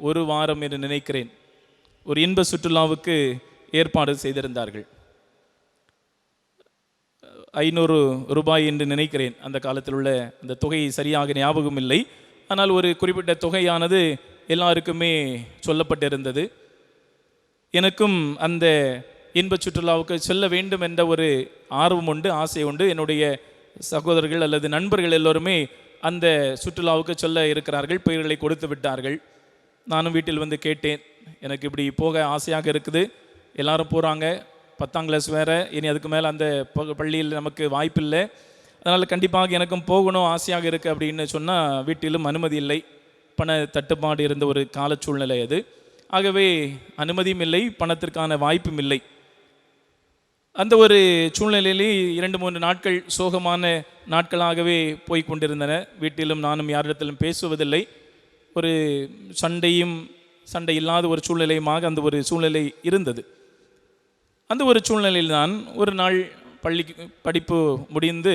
ஒரு வாரம் என்று நினைக்கிறேன் ஒரு இன்ப சுற்றுலாவுக்கு ஏற்பாடு செய்திருந்தார்கள். 500 ரூபாய் என்று நினைக்கிறேன். அந்த காலத்தில் உள்ள அந்த தொகை சரியாக ஞாபகம் இல்லை. ஆனால் ஒரு குறிப்பிட்ட தொகையானது எல்லாருக்குமே சொல்லப்பட்டிருந்தது. எனக்கும் அந்த இன்ப சுற்றுலாவுக்கு செல்ல வேண்டும் என்ற ஒரு ஆர்வம் உண்டு, ஆசை உண்டு. என்னுடைய சகோதரர்கள் அல்லது நண்பர்கள் எல்லோருமே அந்த சுற்றுலாவுக்கு செல்ல இருக்கிறார்கள், பெயர்களை கொடுத்து விட்டார்கள். நானும் வீட்டில் வந்து கேட்டேன், எனக்கு இப்படி போக ஆசையாக இருக்குது, எல்லாரும் போகிறாங்க, 10ஆம் கிளாஸ் வேறு, இனி அதுக்கு மேலே அந்த பள்ளியில் நமக்கு வாய்ப்பில்லை, அதனால் கண்டிப்பாக எனக்கும் போகணும் ஆசையாக இருக்குது அப்படின்னு சொன்னால் வீட்டிலும் அனுமதி இல்லை. பண தட்டுப்பாடு இருந்த ஒரு கால சூழ்நிலை அது. ஆகவே அனுமதியும் இல்லை, பணத்திற்கான வாய்ப்பும் இல்லை. அந்த ஒரு சூழ்நிலையிலே 2-3 நாட்கள் சோகமான நாட்களாகவே போய் கொண்டிருந்தன. வீட்டிலும் நானும் யாரிடத்திலும் பேசுவதில்லை. ஒரு சண்டை இல்லாத ஒரு சூழ்நிலையுமாக அந்த ஒரு சூழ்நிலை இருந்தது. அந்த ஒரு சூழ்நிலையில் தான் ஒரு நாள் படிப்பு முடிந்து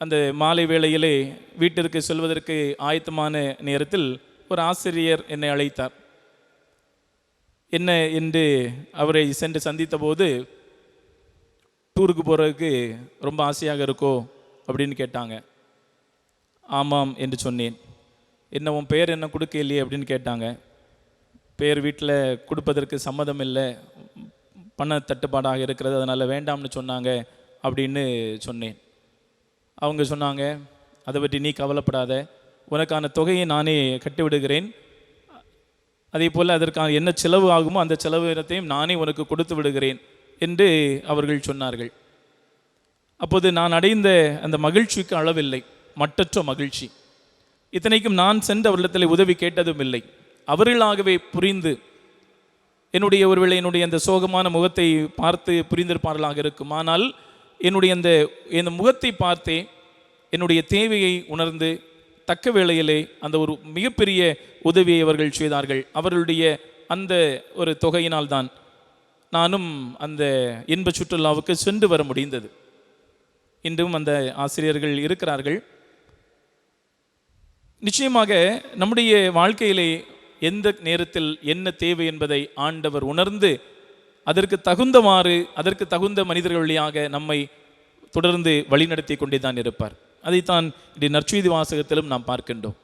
அந்த மாலை வேளையிலே வீட்டிற்கு செல்வதற்கு ஆயத்தமான நேரத்தில் ஒரு ஆசிரியர் என்னை அழைத்தார். என்ன என்று அவரை சென்று சந்தித்த போது, டூருக்கு போகிறதுக்கு ரொம்ப ஆசையாக இருக்கோ அப்படின்னு கேட்டாங்க. ஆமாம் என்று சொன்னேன். என்ன உன் பெயர் என்ன கொடுக்க இல்லையே அப்படின்னு கேட்டாங்க. பெயர் வீட்டில் கொடுப்பதற்கு சம்மதம் இல்லை, பண தட்டுப்பாடாக இருக்கிறது, அதனால் வேண்டாம்னு சொன்னாங்க அப்படின்னு சொன்னேன். அவங்க சொன்னாங்க, அதை பற்றி நீ கவலைப்படாத, உனக்கான தொகையை நானே கட்டிவிடுகிறேன், அதே போல் அதற்கான என்ன செலவு ஆகுமோ அந்த செலவினத்தையும் நானே உனக்கு கொடுத்து விடுகிறேன் என்று அவர்கள் சொன்னார்கள். அப்போது நான் அடைந்த அந்த மகிழ்ச்சிக்கு அளவில்லை, மட்டற்ற மகிழ்ச்சி. இத்தனைக்கும் நான் சென்று அவர்களிடத்தில் உதவி கேட்டதும் இல்லை. அவர்களாகவே புரிந்து என்னுடைய ஒருவேளை என்னுடைய அந்த சோகமான முகத்தை பார்த்து புரிந்திருப்பார்களாக இருக்கும். ஆனால் என்னுடைய இந்த முகத்தை பார்த்தே என்னுடைய தேவையை உணர்ந்து தக்க வேளையிலே அந்த ஒரு மிகப்பெரிய உதவியை அவர்கள் செய்தார்கள். அவர்களுடைய அந்த ஒரு தொகையினால் தான் நானும் அந்த இன்ப சுற்றுலாவுக்கு சென்று வர முடிந்தது. இன்றும் அந்த ஆசிரியர்கள் இருக்கிறார்கள். நிச்சயமாக நம்முடைய வாழ்க்கையிலே எந்த நேரத்தில் என்ன தேவை என்பதை ஆண்டவர் உணர்ந்து அதற்கு தகுந்த மனிதர்கள் வழியாக நம்மை தொடர்ந்து வழிநடத்தி கொண்டே தான் இருப்பார். அதைத்தான் இன்றைய நற்செய்தி வாசகத்திலும் நாம் பார்க்கின்றோம்.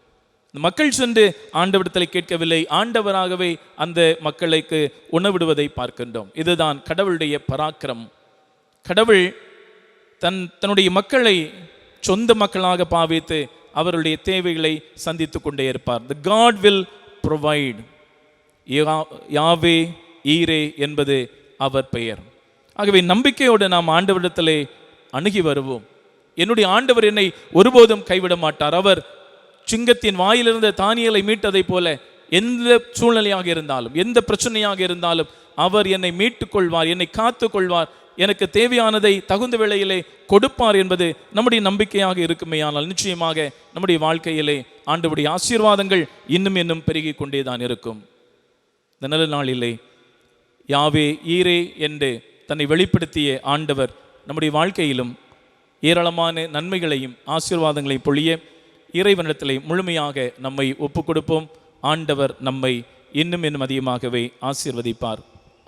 மக்கள் சென்று ஆண்டவரிடத்தில் கேட்கவில்லை, ஆண்டவராகவே அந்த மக்களுக்கு உணவிடுவதை பார்க்கின்றோம். இதுதான் கடவுளுடைய பராக்கிரம். கடவுள் தன்னுடைய மக்களை சொந்த மக்களாக பாவித்து அவருடைய தேவைகளை சந்தித்து கொண்டே இருப்பார். The God will provide. யாவே ஈரே என்பது அவர் பெயர். ஆகவே நம்பிக்கையோடு நாம் ஆண்டவரிடத்திலே அணுகி வருவோம். என்னுடைய ஆண்டவர் என்னை ஒருபோதும் கைவிட மாட்டார். அவர் சிங்கத்தின் வாயிலிருந்த தானியலை மீட்டதை போல எந்த சூழ்நிலையாக இருந்தாலும், எந்த பிரச்சனையாக இருந்தாலும் அவர் என்னை மீட்டுக் கொள்வார், என்னை காத்து கொள்வார், எனக்கு தேவையானதை தகுந்த வேளையிலே கொடுப்பார் என்பது நம்முடைய நம்பிக்கையாக இருக்குமேயானால் நிச்சயமாக நம்முடைய வாழ்க்கையிலே ஆண்டவருடைய ஆசீர்வாதங்கள் இன்னும் பெருகி கொண்டே தான் இருக்கும். இந்த நல்ல நாளிலே யாவே ஈரே என்று தன்னை வெளிப்படுத்திய ஆண்டவர் நம்முடைய வாழ்க்கையிலும் ஏராளமான நன்மைகளையும் ஆசீர்வாதங்களையும் பொழிய இறைவனிடத்திலே முழுமையாக நம்மை ஒப்புக் கொடுப்போம். ஆண்டவர் நம்மை இன்னும் அதிகமாகவே ஆசீர்வதிப்பார்.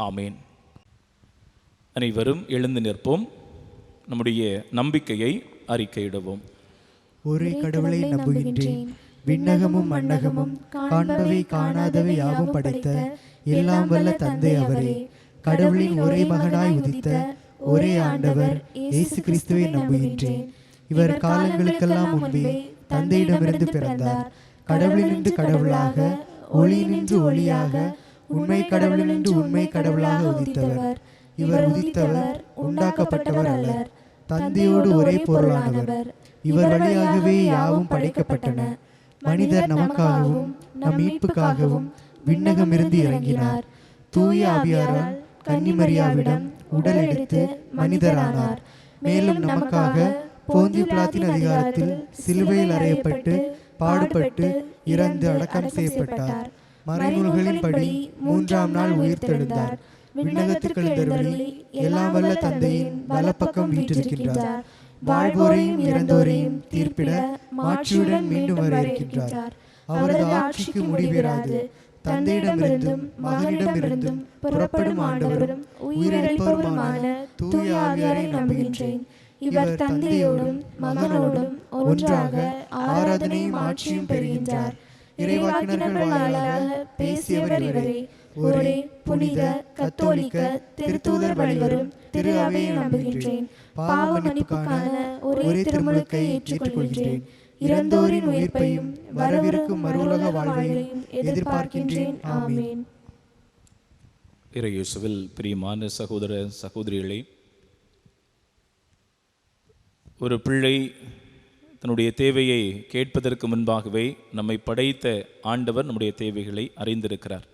ஆமேன். அனைவரும் எழுந்து நிற்போம். நம்முடைய நம்பிக்கையை அறிக்கையிடுவோம். ஒரே கடவுளை நம்புகின்றேன். விண்ணகமும் மண்ணகமும் காண்பவை காணாதவை யாவும் படைத்த எல்லாம் வல்ல தந்தை அவரே. கடவுளின் ஒரே மகனாய் உதித்த ஒரே ஆண்டவர் இயேசு கிறிஸ்துவை நம்புகின்றேன். இவர் காலங்களுக்கெல்லாம் முன்பே தந்தையிடமிருந்து பிறந்தார். கடவுளினின்று கடவுளாக, ஒளியினின்று ஒளியாக, உண்மை கடவுளினின்று உண்மை கடவுளாக உதித்தவர். இவர் உதித்தவர், உண்டாக்கப்பட்டவர் அல்லர். தந்தையோடு ஒரே பொருளானவர். இவர் வழியாகவே யாவும் படைக்கப்பட்டன. மனிதர் நமக்காகவும் நம் மீட்புக்காகவும் விண்ணகமிருந்து இறங்கினார். தூய ஆவியாரால் கன்னிமரியாவிடம் உடல் எடுத்து மனிதரானார். மேலும் நமக்காக போந்தியு பிலாத்தின் அதிகாரத்தில் சிலுவையில் அறையப்பட்டு பாடுபட்டு இறந்து அடக்கம் செய்யப்பட்டார். மறைநூல்களின்படி 3ஆம் நாள் உயிர்த்தெழுந்தார். விண்ணகத்திற்கு எழுந்தருளி எல்லாம் வல்ல தந்தையின் வலப்பக்கம் வீற்றிருக்கின்றார். வாழ்வோரையும் இறந்தோரையும் தீர்ப்பிட மாட்சியுடன் மீண்டும் வர இருக்கின்றார். அவரது ஆட்சிக்கு முடிவிராது. தந்தையிடமிருந்தும் மகனிடமிருந்தும் புறப்படும் ஆண்டவரும் உயிரிழப்பவருமான தூய ஆவியாரை நம்புகின்றேன். இவர் தந்தையோடும் மகனோடும் ஒன்றாக ஆராதனையும் ஆட்சியும் பெறுகின்றார். இறைவாக்கினர்கள் வாயிலாக பேசியவர் இவரே. ஒரே புனித கத்தோலிக்க திருத்தூதர் வழிவரும் திரு அவையை நம்புகின்றேன். பாவ மன்னிப்புக்கான ஒரே திருமுழுக்கை ஏற்றுக்கொள்கின்றேன். இறந்தோரின் உயிர்ப்பையும் வரவிருக்கும் மறுவுலக வாழ்வையும் எதிர்பார்க்கின்றேன். ஆமென். இறையேசுவில் பிரியமான சகோதர சகோதரிகளே, ஒரு பிள்ளை தன்னுடைய தேவையை கேட்பதற்கு முன்பாகவே நம்மை படைத்த ஆண்டவர் நம்முடைய தேவைகளை அறிந்திருக்கிறார்.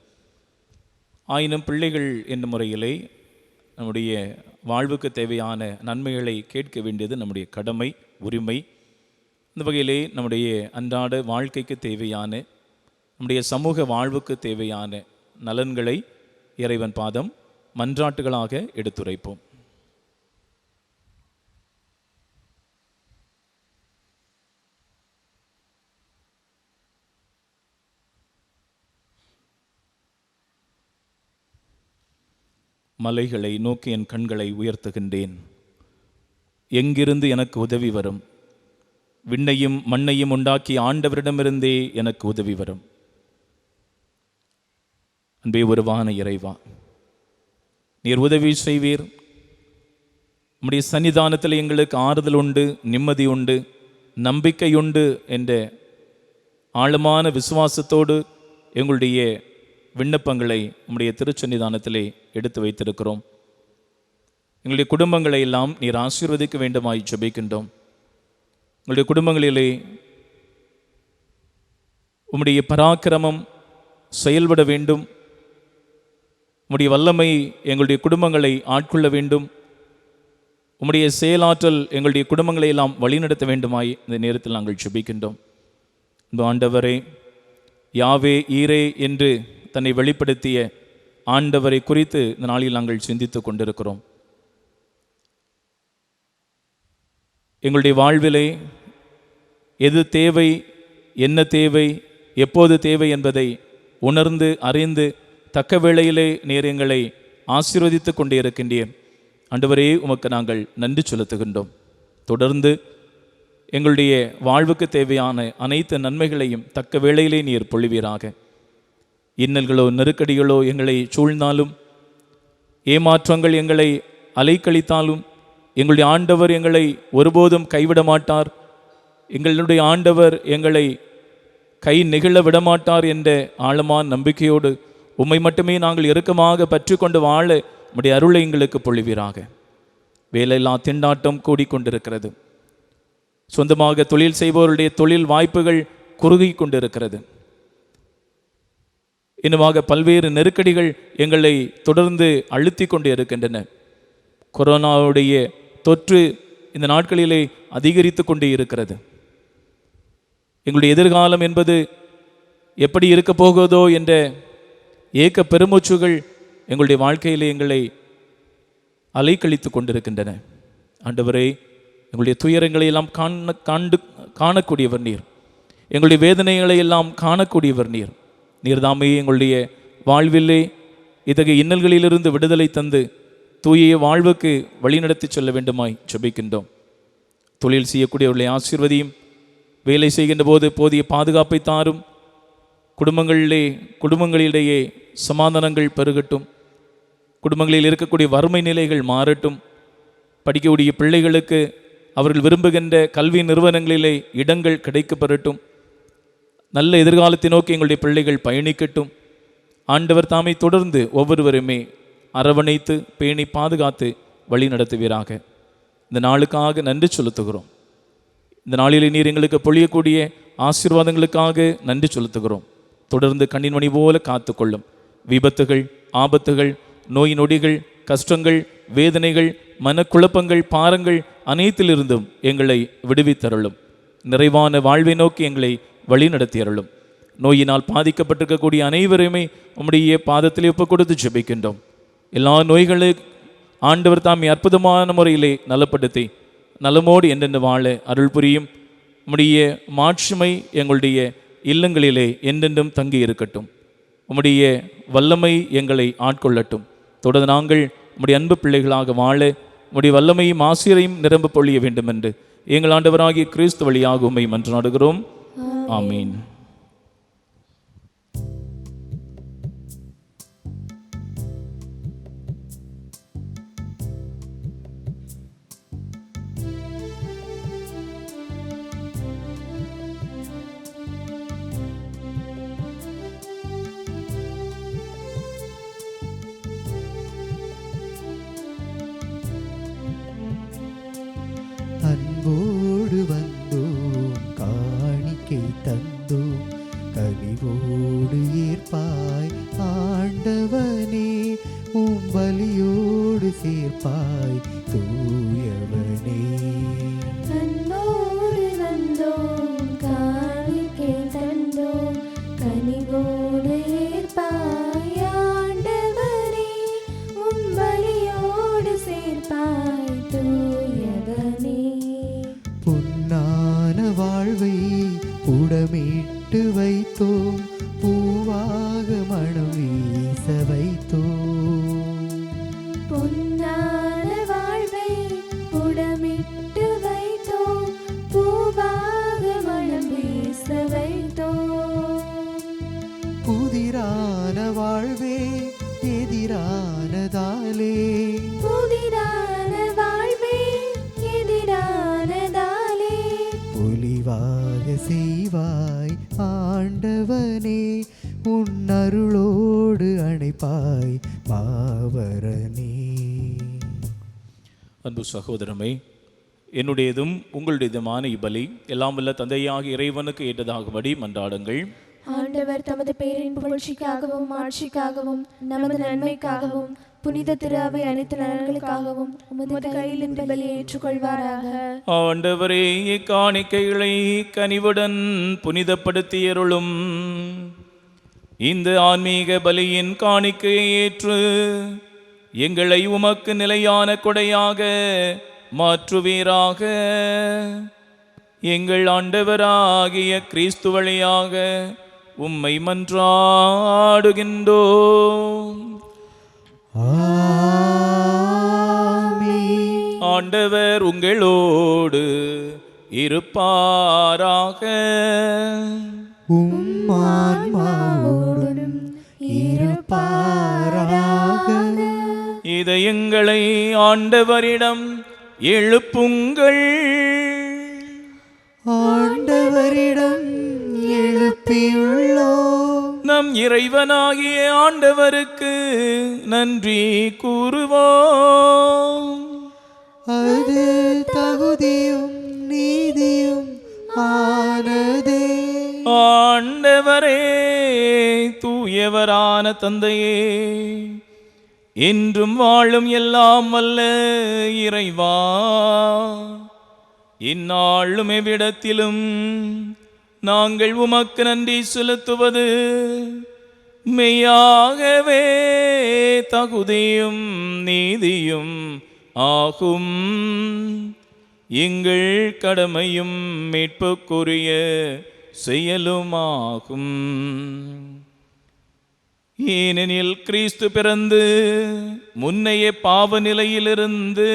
ஆயினும் பிள்ளைகள் என்ற முறையிலே நம்முடைய வாழ்வுக்கு தேவையான நன்மைகளை கேட்க வேண்டியது நம்முடைய கடமை, உரிமை. இந்த வகையிலே நம்முடைய அன்றாட வாழ்க்கைக்கு தேவையான, நம்முடைய சமூக வாழ்வுக்கு தேவையான நலன்களை இறைவன் பாதம் மன்றாட்டுகளாக எடுத்துரைப்போம். மலைகளை நோக்கி என் கண்களை உயர்த்துகின்றேன். எங்கிருந்து எனக்கு உதவி வரும்? விண்ணையும் மண்ணையும் உண்டாக்கி ஆண்டவரிடமிருந்தே எனக்கு உதவி வரும். அன்பே உருவான இறைவா, நீர் உதவி செய்வீர். நம்முடைய சன்னிதானத்தில் எங்களுக்கு ஆறுதல் உண்டு, நிம்மதி உண்டு, நம்பிக்கை உண்டு என்ற ஆழமான விசுவாசத்தோடு எங்களுடைய விண்ணப்பங்களை நம்முடைய திருச்சன்னிதானத்திலே எடுத்து வைத்திருக்கிறோம். எங்களுடைய குடும்பங்களை எல்லாம் நீர் ஆசீர்வதிக்க வேண்டுமாய் ஜெபிக்கின்றோம். எங்களுடைய குடும்பங்களிலே உம்முடைய பராக்கிரமம் செயல்பட வேண்டும். உம்முடைய வல்லமை எங்களுடைய குடும்பங்களை ஆட்கொள்ள வேண்டும். உம்முடைய செயலாற்றல் எங்களுடைய குடும்பங்களை எல்லாம் வழிநடத்த வேண்டுமாய் இந்த நேரத்தில் நாங்கள் ஜெபிக்கின்றோம். இந்த ஆண்டவரே, யாவே ஈரே என்று தன்னை வெளிப்படுத்திய ஆண்டவரை குறித்து இந்த நாளில் நாங்கள் சிந்தித்து கொண்டிருக்கிறோம். எங்களுடைய வாழ்விலே எது தேவை, என்ன தேவை, எப்போது தேவை என்பதை உணர்ந்து அறிந்து தக்க வேளையிலே நீர் எங்களை ஆசீர்வதித்து கொண்டே இருக்கின்றீர். ஆண்டவரே, உமக்கு நாங்கள் நன்றி செலுத்துகின்றோம். தொடர்ந்து எங்களுடைய வாழ்வுக்கு தேவையான அனைத்து நன்மைகளையும் தக்க வேளையிலே நீர் பொழிவீராக. இன்னல்களோ நெருக்கடிகளோ எங்களை சூழ்ந்தாலும், ஏமாற்றங்கள் எங்களை அலைக்கழித்தாலும், எங்களுடைய ஆண்டவர் எங்களை ஒருபோதும் கைவிட மாட்டார். எங்களுடைய ஆண்டவர் எங்களை கை நெகிழ விடமாட்டார் என்ற ஆழமான நம்பிக்கையோடு உம்மை மட்டுமே நாங்கள் இறுக்கமாக பற்றி கொண்டு வாழ உம்முடைய அருளை எங்களுக்கு பொழிவீராக. வேலையில்லா திண்டாட்டம் கூடிக்கொண்டிருக்கிறது. சொந்தமாக தொழில் செய்பவருடைய தொழில் வாய்ப்புகள் குறுகி கொண்டிருக்கிறது. இன்னுமாக பல்வேறு நெருக்கடிகள் எங்களை தொடர்ந்து அழுத்தி கொண்டு இருக்கின்றன. கொரோனாவுடைய தொற்று இந்த நாட்களிலே அதிகரித்து கொண்டே இருக்கிறது. எங்களுடைய எதிர்காலம் என்பது எப்படி இருக்க போகுதோ என்ற ஏக்க பெருமூச்சுகள் எங்களுடைய வாழ்க்கையிலே எங்களை அலைக்கழித்து கொண்டிருக்கின்றன. ஆண்டவரே, எங்களுடைய துயரங்களை எல்லாம் காணக்கூடியவர் நீர். எங்களுடைய வேதனைகளை எல்லாம் காணக்கூடியவர் நீர். நீர்தாமே எங்களுடைய வாழ்விலே இத்தகைய இன்னல்களிலிருந்து விடுதலை தந்து தூய வாழ்வுக்கு வழிநடத்தி செல்ல வேண்டுமாய் ஜெபிக்கின்றோம். தொழில் செய்யக்கூடியவர்களை ஆசீர்வதியும். வேலை செய்கின்ற போது போதிய பாதுகாப்பை தாரும். குடும்பங்களிடையே சமாதானங்கள் பெருகட்டும். குடும்பங்களில் இருக்கக்கூடிய வறுமை நிலைகள் மாறட்டும். படிக்கக்கூடிய பிள்ளைகளுக்கு அவர்கள் விரும்புகின்ற கல்வி நிறுவனங்களிலே இடங்கள் கிடைக்கப்பெறட்டும். நல்ல எதிர்காலத்தை நோக்கி எங்களுடைய பிள்ளைகள் பயணிக்கட்டும். ஆண்டவர் தாமே தொடர்ந்து ஒவ்வொருவருமே அரவணைத்து பேணி பாதுகாத்து வழி நடத்துவீராக. இந்த நாளுக்காக நன்றி செலுத்துகிறோம். இந்த நாளிலே நீர் எங்களுக்கு பொழியக்கூடிய ஆசீர்வாதங்களுக்காக நன்றி செலுத்துகிறோம். தொடர்ந்து கண்ணின் மணி போல காத்துக்கொள்ளும். விபத்துகள், ஆபத்துகள், நோய் நொடிகள், கஷ்டங்கள், வேதனைகள், மனக்குழப்பங்கள், பாரங்கள் அனைத்திலிருந்தும் எங்களை விடுவித்தருளும். நிறைவான வாழ்வை நோக்கி எங்களை வழி நடத்தியருளும். நோயினால் பாதிக்கப்பட்டிருக்கக்கூடிய அனைவரையுமே உம்முடைய பாதத்திலே ஒப்பு கொடுத்து ஜெபிக்கின்றோம். எல்லா நோய்களும் ஆண்டவர் தாமே அற்புதமான முறையிலே நலப்படுத்தி நலமோடு என்றென்று வாழ அருள் புரியும். உம்முடைய மாட்சிமை எங்களுடைய இல்லங்களிலே என்றென்றும் தங்கி இருக்கட்டும். உம்முடைய வல்லமை எங்களை ஆட்கொள்ளட்டும். தொடர்ந்து நாங்கள் உம்முடைய அன்பு பிள்ளைகளாக வாழ உம்முடைய வல்லமையும் ஆசிரியரையும் நிரம்ப பொழிய வேண்டும் என்று எங்கள் ஆண்டவராகிய கிறிஸ்து வழியாக உம்மை மன்றாடுகிறோம். ஆமீன். அன்போடு வந்தோம், காணிக்கை தந்தோம், கனிவோடு ஏற்பாய் ஆண்டவனே, உம் பலியோடு சேர்ப்பாய் தூயவனே. அன்போடு வந்தோம், காணிக்கை தந்தோம், கனிவோடு ஏற்பாய் ஆண்டவரே, உம் பலியோடு சேர்ப்பாய் தூயவனே. பொன்னான வாழ்வை புடமிட்டு வைத்தோம், பூவாக மனம் வீச வைத்தோம். பொன்னான வாழ்வை புடமிட்டு வைத்தோம், பூவாக மனம் வீச வைத்தோம். புதிரான வாழ்வே எதிரானதாலே, புதிரான வாழ்வே எதிரானதாலே, பொலிவாக செய்வாய் ஆண்டவனே, உன் அருளோடு அணைப்பாய் மாவரனே. அன்பு சகோதரமே, என்னுடையதும் உங்களுடையதுமான இப்பலி எல்லாம் வல்ல தந்தையாக இறைவனுக்கு ஏற்றதாகும்படி மன்றாடுங்கள். ஆண்டவர் தமது பேரின் புகழ்ச்சிக்காகவும் ஆட்சிக்காகவும் நமது நன்மைக்காகவும் புனித திரு அவை அனைத்து நலன்களுக்காகவும் உமது கையில் இந்த பலியை ஏற்றுக்கொள்வாராக. ஆண்டவரே, இக்காணிக்கைகளை கனிவுடன் புனிதப்படுத்தியருளும். இந்த ஆன்மீக பலியின் காணிக்கையை ஏற்று எங்களை உமக்கு நிலையான கொடையாக மாற்றுவீராக. எங்கள் ஆண்டவராகிய கிறிஸ்து வழியாக உம்மை மன்றாடுகின்றோம். ஆமென். ஆண்டவர் உங்களோடு இருப்பாராக. உம் ஆன்மாவோடும் இருப்பாராக. இதயங்களை ஆண்டவரிடம் எழுப்புங்கள். ஆண்டவரிடம் எழுப்பியுள்ளோம். நம் இறைவனாகிய ஆண்டவருக்கு நன்றி கூறுவோம். அது தகுதியும் நீதியும் ஆனதே. ஆண்டவரே, தூயவரான தந்தையே, என்றும் வாழும் எல்லாம் வல்ல இறைவா, இந்நாளும் எவ்விடத்திலும் நாங்கள் உமக்கு நன்றி செலுத்துவது மெய்யாகவே தகுதியும் நீதியும் ஆகும். எங்கள் கடமையும் மீட்புக்குரிய செயலுமாகும். ஏனெனில் கிறிஸ்து பிறந்து முன்னைய பாவ நிலையிலிருந்து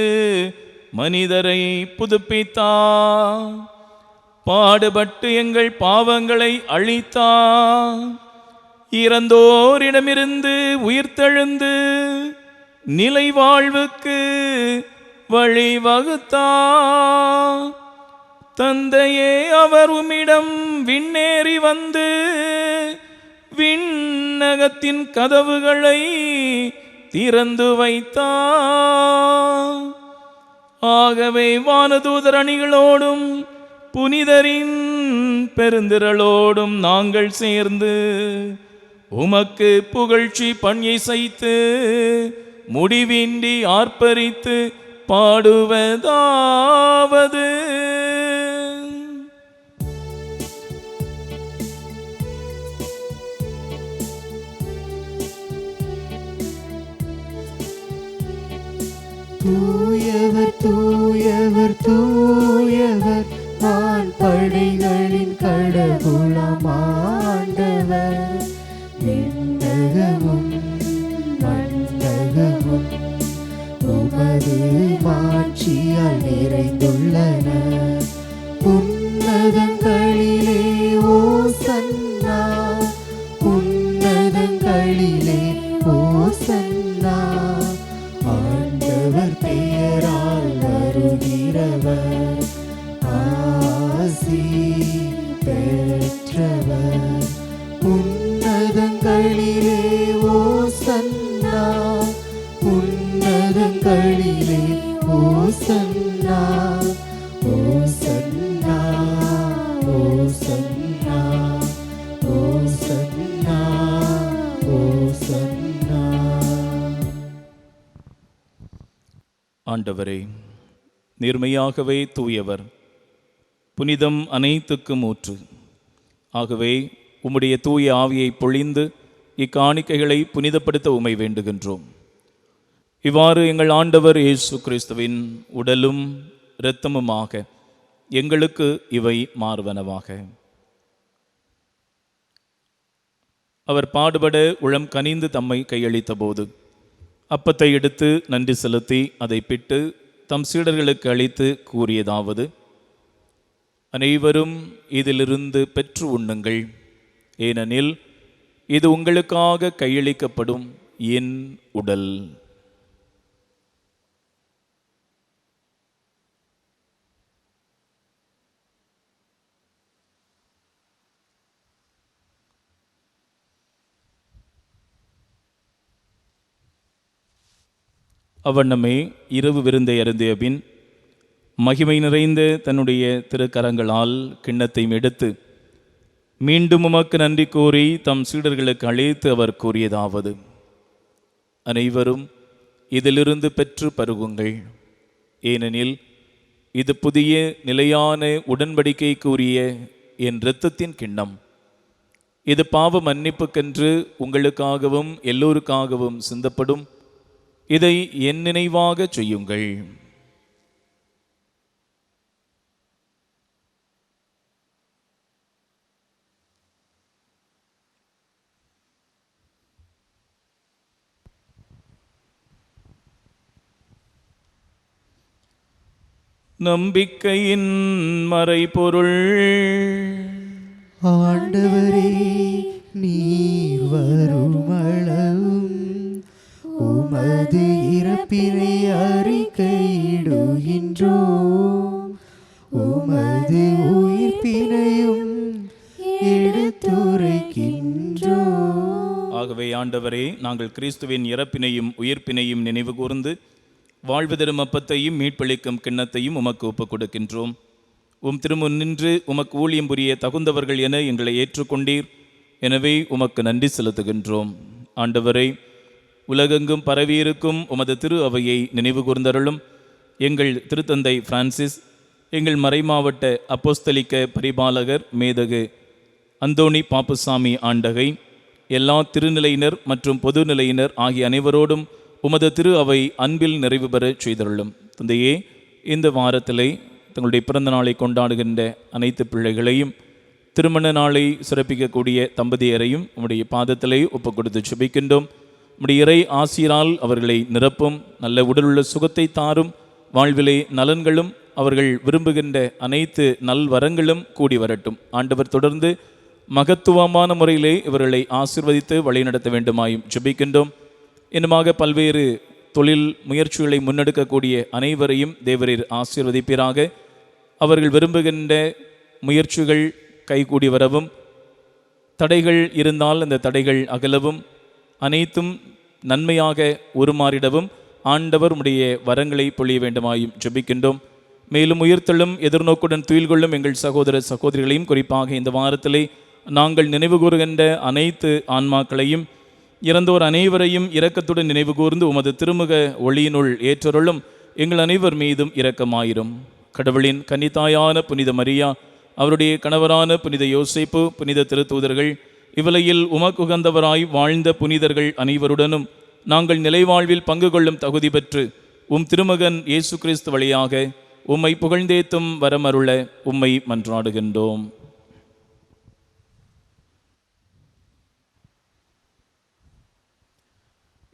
மனிதரை புதுப்பித்தார். பாடுபட்டு எங்கள் பாவங்களை அழித்தார். இறந்தோரிடமிருந்து உயிர்த்தெழுந்து நிலை வாழ்வுக்கு வழிவகுத்தார். தந்தையே, அவர் உம்மிடம் விண்ணேறி வந்து விண்ணகத்தின் கதவுகளை திறந்து வைத்தார். ஆகவே வானதூதர் அணிகளோடும் புனிதரின் பெருந்திரளோடும் நாங்கள் சேர்ந்து உமக்கு புகழ்ச்சி பணியைசைத்து முடிவின்றி ஆர்ப்பரித்து பாடுவதாவது: தூயவர் தூயவர் வான் படைகளின் கடவுளாம் ஆண்டவர். விண்ணகமும் மண்ணகமும் உமது மாட்சியால் நிறைந்துள்ளன. உன்னதங்களிலே ஓசன்னா, உன்னதங்களிலே ஓசன்னா. ஆண்டவர் பெயரால் வருகிறவர் ஆசி பெற்றவர். உன்னதங்களிலே ஓசன்னா, உன்னதங்களிலே ஓசன்னா. ஓசன்னா ஓசன்னா ஓசன்னா ஓசன்னா. ஆண்டவரே, நேர்மையாகவே தூயவர், புனிதம் அனைத்துக்கும் ஊற்று. ஆகவே உம்முடைய தூய ஆவியை பொழிந்து இக்காணிக்கைகளை புனிதப்படுத்த உம்மை வேண்டுகின்றோம். இவ்வாறு எங்கள் ஆண்டவர் இயேசு கிறிஸ்துவின் உடலும் இரத்தமுமாக எங்களுக்கு இவை மாறுவனவாக. அவர் பாடுபட உளம் கனிந்து தம்மை கையளித்த போது அப்பத்தை எடுத்து நன்றி செலுத்தி அதை பிட்டு தம் சீடர்களுக்கு அளித்து கூறியதாவது: அனைவரும் இதிலிருந்து பெற்று உண்ணுங்கள், ஏனெனில் இது உங்களுக்காக கையளிக்கப்படும் என் உடல். அவ்வண்ணமே இரவு விருந்தை அருந்திய பின் மகிமை நிறைந்த தன்னுடைய திருக்கரங்களால் கிண்ணத்தை எடுத்து மீண்டும் உமக்கு நன்றி கூறி தம் சீடர்களுக்கு அழைத்து அவர் கூறியதாவது: அனைவரும் இதிலிருந்து பெற்று பருகுங்கள், ஏனெனில் இது புதிய நிலையான உடன்படிக்கைக்குரிய என் இரத்தத்தின் கிண்ணம். இது பாவ மன்னிப்புக்கென்று உங்களுக்காகவும் எல்லோருக்காகவும் சிந்தப்படும். இதை என் நினைவாக செய்யுங்கள். நம்பிக்கையின் மறைபொருள். ஆண்டவரே, நீர் வருமளவும் உமது இறப்பினை அறிக்கையிடுகின்றோம், உமது உயிர்ப்பினையும் எடுத்துரைக்கின்றோம். ஆகவே ஆண்டவரே, நாங்கள் கிறிஸ்துவின் இறப்பினையும் உயிர்ப்பினையும் நினைவு கூர்ந்து வாழ்வு தரும் அப்பத்தையும் மீட்பளிக்கும் கிண்ணத்தையும் உமக்கு ஒப்புக் கொடுக்கின்றோம். உம் திருமுன் நின்று உமக்கு ஊழியம் புரிய தகுந்தவர்கள் என எங்களை ஏற்றுக்கொண்டீர். எனவே உமக்கு நன்றி செலுத்துகின்றோம். ஆண்டவரை, உலகெங்கும் பரவியிருக்கும் உமது திரு அவையை நினைவு கூர்ந்தருளும். எங்கள் திருத்தந்தை பிரான்சிஸ், எங்கள் மறைமாவட்ட அப்போஸ்தலிக்க பரிபாலகர் மேதகு அந்தோணி பாப்புசாமி ஆண்டகை, எல்லா திருநிலையினர் மற்றும் பொதுநிலையினர் ஆகிய அனைவரோடும் உமது திரு அவை அன்பில் நிறைவு பெற செய்தருளும். தந்தையே, இந்த வாரத்திலே தங்களுடைய பிறந்த நாளை கொண்டாடுகின்ற அனைத்து பிள்ளைகளையும், திருமண நாளை சிறப்பிக்கக்கூடிய தம்பதியரையும் உம்முடைய பாதத்திலே ஒப்புக் கொடுத்து சுபிக்கின்றோம். உம்முடைய இறை ஆசிரால் அவர்களை நிரப்பும். நல்ல உடலுள்ள சுகத்தை தாரும். வாழ்விலே நலன்களும் அவர்கள் விரும்புகின்ற அனைத்து நல்வரங்களும் கூடி வரட்டும். ஆண்டவர் தொடர்ந்து மகத்துவமான முறையிலே இவர்களை ஆசீர்வதித்து வழிநடத்த வேண்டுமாயும் ஜெபிக்கின்றோம். இன்னுமாக பல்வேறு தொழில் முயற்சிகளை முன்னெடுக்கக்கூடிய அனைவரையும் தேவரீர் ஆசீர்வதிப்பீராக. அவர்கள் விரும்புகின்ற முயற்சிகள் கைகூடி வரவும், தடைகள் இருந்தால் அந்த தடைகள் அகலவும், அனைத்தும் நன்மையாக உருமாறிடவும் ஆண்டவர் உடைய வரங்களை பொழிய வேண்டுமாயும் ஜெபிக்கின்றோம். மேலும் உயிர்த்தெழும் எதிர்நோக்குடன் துயில் கொள்ளும் எங்கள் சகோதர சகோதரிகளையும், குறிப்பாக இந்த வாரத்திலே நாங்கள் நினைவு கூறுகின்ற அனைத்து ஆன்மாக்களையும், இறந்தோர் அனைவரையும் இரக்கத்துடன் நினைவு கூர்ந்து உமது திருமுக ஒளியினுள் ஏற்றருளும். எங்கள் அனைவர் மீதும் இரக்கமாயிரும். கடவுளின் கன்னித்தாயான புனித மரியா, அவருடைய கணவரான புனித யோசேப்பு, புனித திருத்தூதர்கள், இவ்வுலகில் உமக்குகந்தவராய் வாழ்ந்த புனிதர்கள் அனைவருடனும் நாங்கள் நிலைவாழ்வில் பங்கு கொள்ளும் தகுதி பெற்று உம் திருமகன் இயேசு கிறிஸ்து வழியாக உம்மை புகழ்ந்தேத்தும் வரமருள உம்மை மன்றாடுகின்றோம்.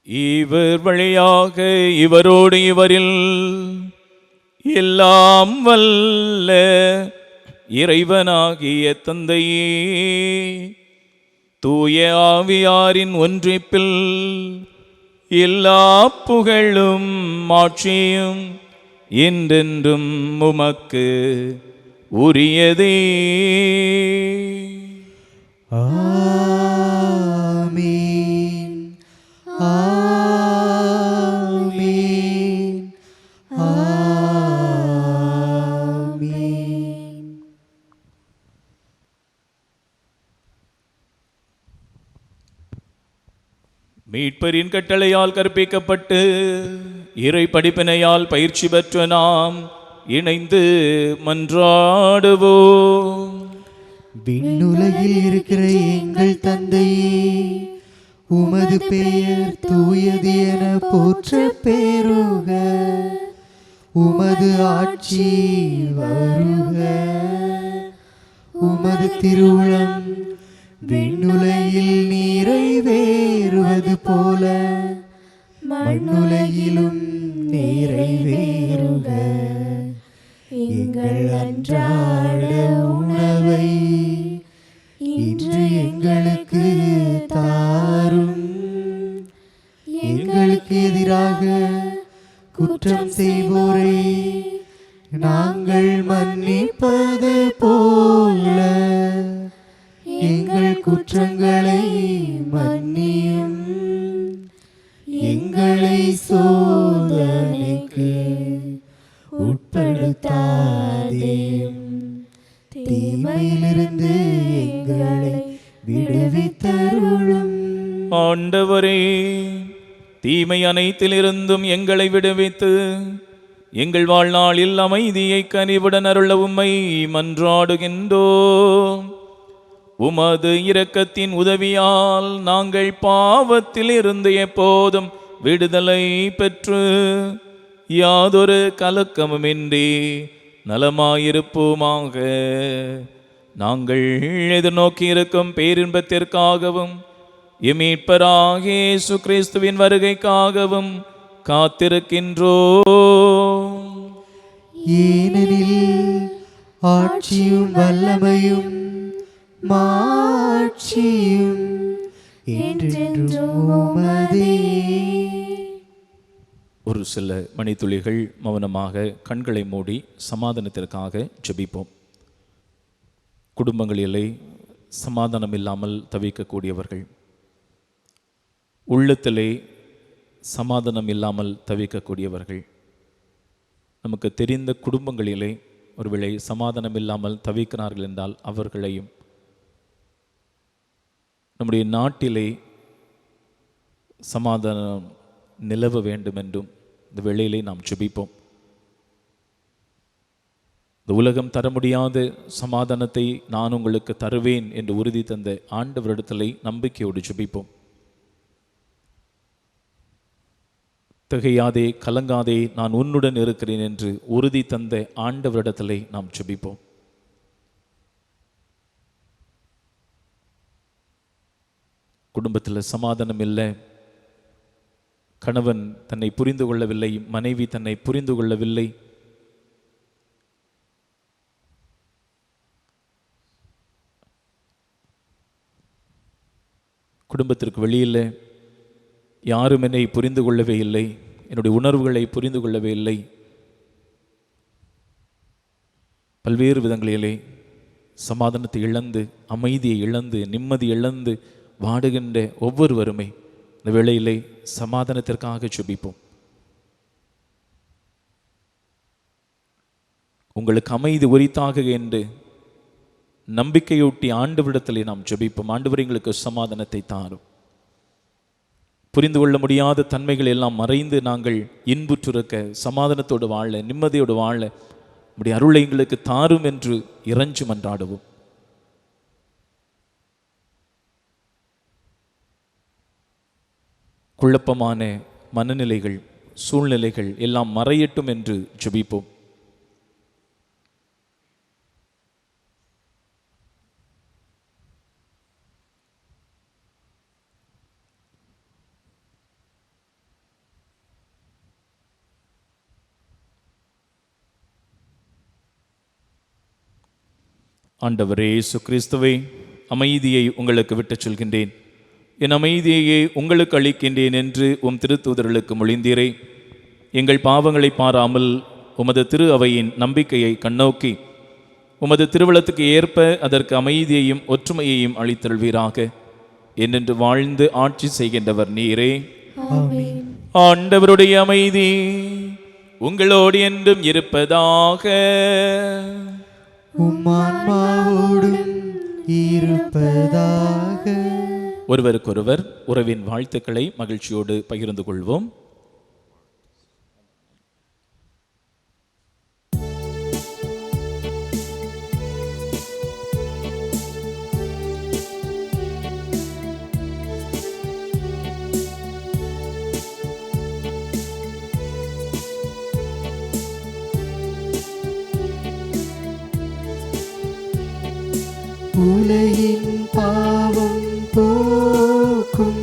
இவர் வழியாக இவரோடு இவரில் எல்லாம் வல்ல இறைவனாகிய தந்தையே, தூய ஆவியாரின் ஒன்றிப்பில் எல்லா புகழும் மாட்சியும் என்றென்றும் உமக்கு உரியதே. ஆமென். ஆமென். ஆமென். மீட்பரின் கட்டளையால் கற்பிக்கப்பட்டு இறை படிப்பினையால் பயிற்சி பெற்ற நாம் இணைந்து மன்றாடுவோம். விண்ணுலகில் இருக்கிற எங்கள் தந்தையே, உமது பெயர் தூயது என போற்ற பெறுக. உமது ஆட்சி வருக. உமது திருவுளம் விண்ணுலகில் நிறைவேறுவது போல மண்ணுலகிலும் நிறைவேறுக. எங்கள் அன்றாட உணவை இன்று எங்களுக்கு தாரும். எங்களுக்கு எதிராக குற்றம் செய்வோரை நாங்கள் மன்னிப்பது போல எங்கள் குற்றங்களை மன்னியும். எங்களை சோதனைக்கு உட்படுத்தாதேயும், தீமையிலிருந்து எங்களை விடுவித்தருளும். ஆண்டவரே, தீமை அனைத்திலிருந்தும் எங்களை விடுவித்து எங்கள் வாழ்நாளில் அமைதியை கனிவுடன் அருள உம்மை மன்றாடுகின்றோம். உமது இரக்கத்தின் உதவியால் நாங்கள் பாவத்தில் இருந்து எப்போதும் விடுதலை பெற்று யாதொரு கலக்கமுமின்றி நலமாயிருப்போமாக. நாங்கள் எதிர்நோக்கி இருக்கும் பேரின்பத்திற்காகவும் மீட்பராகிய இயேசு கிறிஸ்துவின் வருகைக்காகவும் காத்திருக்கின்றோம். ஏனெனில் ஆட்சியும் வல்லமையும் மாட்சியும் என்றென்றும் உமதே. ஒரு சில மணித்துளிகள் மௌனமாக கண்களை மூடி சமாதானத்திற்காக ஜெபிப்போம். குடும்பங்களிலே சமாதானம் இல்லாமல் தவிக்கக்கூடியவர்கள், உள்ளத்திலே சமாதானம் இல்லாமல் தவிக்கக்கூடியவர்கள், நமக்கு தெரிந்த குடும்பங்களிலே ஒருவேளை சமாதானம் இல்லாமல் தவிக்கிறார்கள் என்றால் அவர்களையும், நம்முடைய நாட்டிலே சமாதானம் நிலவ வேண்டும் என்றும் இந்த வேளையிலே நாம் ஜெபிப்போம். இந்த உலகம் தர முடியாத சமாதானத்தை நான் உங்களுக்கு தருவேன் என்று உறுதி தந்த ஆண்டவரிடத்திலே நம்பிக்கையோடு ஜெபிப்போம். திகையாதே, கலங்காதே, நான் உன்னுடன் இருக்கிறேன் என்று உறுதி தந்த ஆண்டவரிடத்திலே நாம் ஜெபிப்போம். குடும்பத்தில் சமாதானம் இல்லை, கணவன் தன்னை புரிந்து கொள்ளவில்லை, மனைவி தன்னை புரிந்து கொள்ளவில்லை, குடும்பத்திற்கு வெளியில் யாரும் என்னை புரிந்து கொள்ளவே இல்லை, என்னுடைய உணர்வுகளை புரிந்து கொள்ளவே இல்லை, பல்வேறு விதங்களிலே சமாதானத்தை இழந்து, அமைதியை இழந்து, நிம்மதி இழந்து வாடுகின்ற ஒவ்வொருவருமே இந்த வேளையிலே சமாதானத்திற்காக ஜெபிப்போம். உங்களுக்கு அமைதி உரித்தாக என்று நம்பிக்கையூட்டி ஆண்டவரிடத்திலே நாம் ஜெபிப்போம். ஆண்டவர் எங்களுக்கு சமாதானத்தை தாரும். புரிந்து கொள்ள முடியாத தன்மைகள் எல்லாம் மறைந்து நாங்கள் இன்புற்றிருக்க, சமாதானத்தோடு வாழ, நிம்மதியோடு வாழ நம்முடைய அருளை எங்களுக்கு தாரும் என்று இறைஞ்சு மன்றாடுவோம். குழப்பமான மனநிலைகள், சூழ்நிலைகள் எல்லாம் மறையட்டும் என்று ஜெபிப்போம். ஆண்டவரே இயேசு கிறிஸ்துவே, அமைதியை உங்களுக்கு விட்டுச் சொல்கின்றேன், என் அமைதியையே உங்களுக்கு அளிக்கின்றேன் என்று உம் திருத்தூதர்களுக்கு மொழிந்தீரே. எங்கள் பாவங்களை பாராமல் உமது திரு அவையின் நம்பிக்கையை கண்ணோக்கி உமது திருவளத்துக்கு ஏற்ப அதற்கு அமைதியையும் ஒற்றுமையையும் அளித்தருள்வீராக. என்னென்று வாழ்ந்து ஆட்சி செய்கின்றவர் நீரே. ஆமென். ஆண்டவருடைய அமைதி உங்களோடு என்றும் இருப்பதாக. உம்மான்மாவோடும் இருப்பதாக. ஒருவருக்கொருவர் உறவின் வாழ்த்துக்களை மகிழ்ச்சியோடு பகிர்ந்து கொள்வோம். உலகின் பாவம் போக்கும்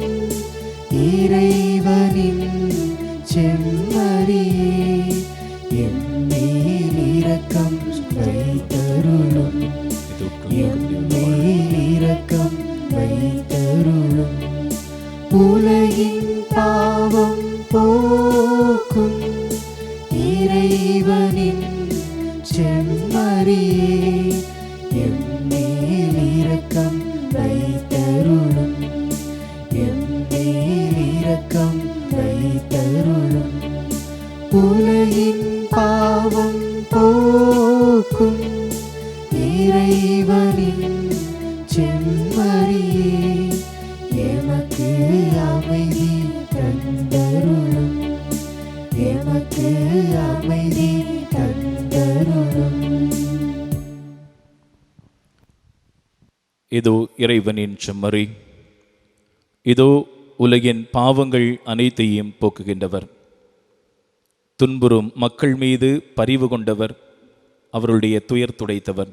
இறைவனின் செம்மறியே, எம்மேல் இரக்கம் வைத்தருளும், எம்மேல் இரக்கம் வைத்தருளும். உலகின் பாவம் போக்கும் இறைவனின் செம்மறியே, எம்மேல் இரக்கம் வைத்தருளும், எம்மேல் இரக்கம் வைத்தருளும். உலகின் பாவம் போக்கும் இறைவனின் செம்மறியே, எமக்கு அமைதி தந்தருளும், எமக்கு அமைதி தந்தருளும். இதோ இறைவனின் செம்மறி, இதோ உலகின் பாவங்கள் அனைத்தையும் போக்குகின்றவர். துன்புறும் மக்கள் மீது பரிவு கொண்டவர், அவருடைய துயர் துடைத்தவர்.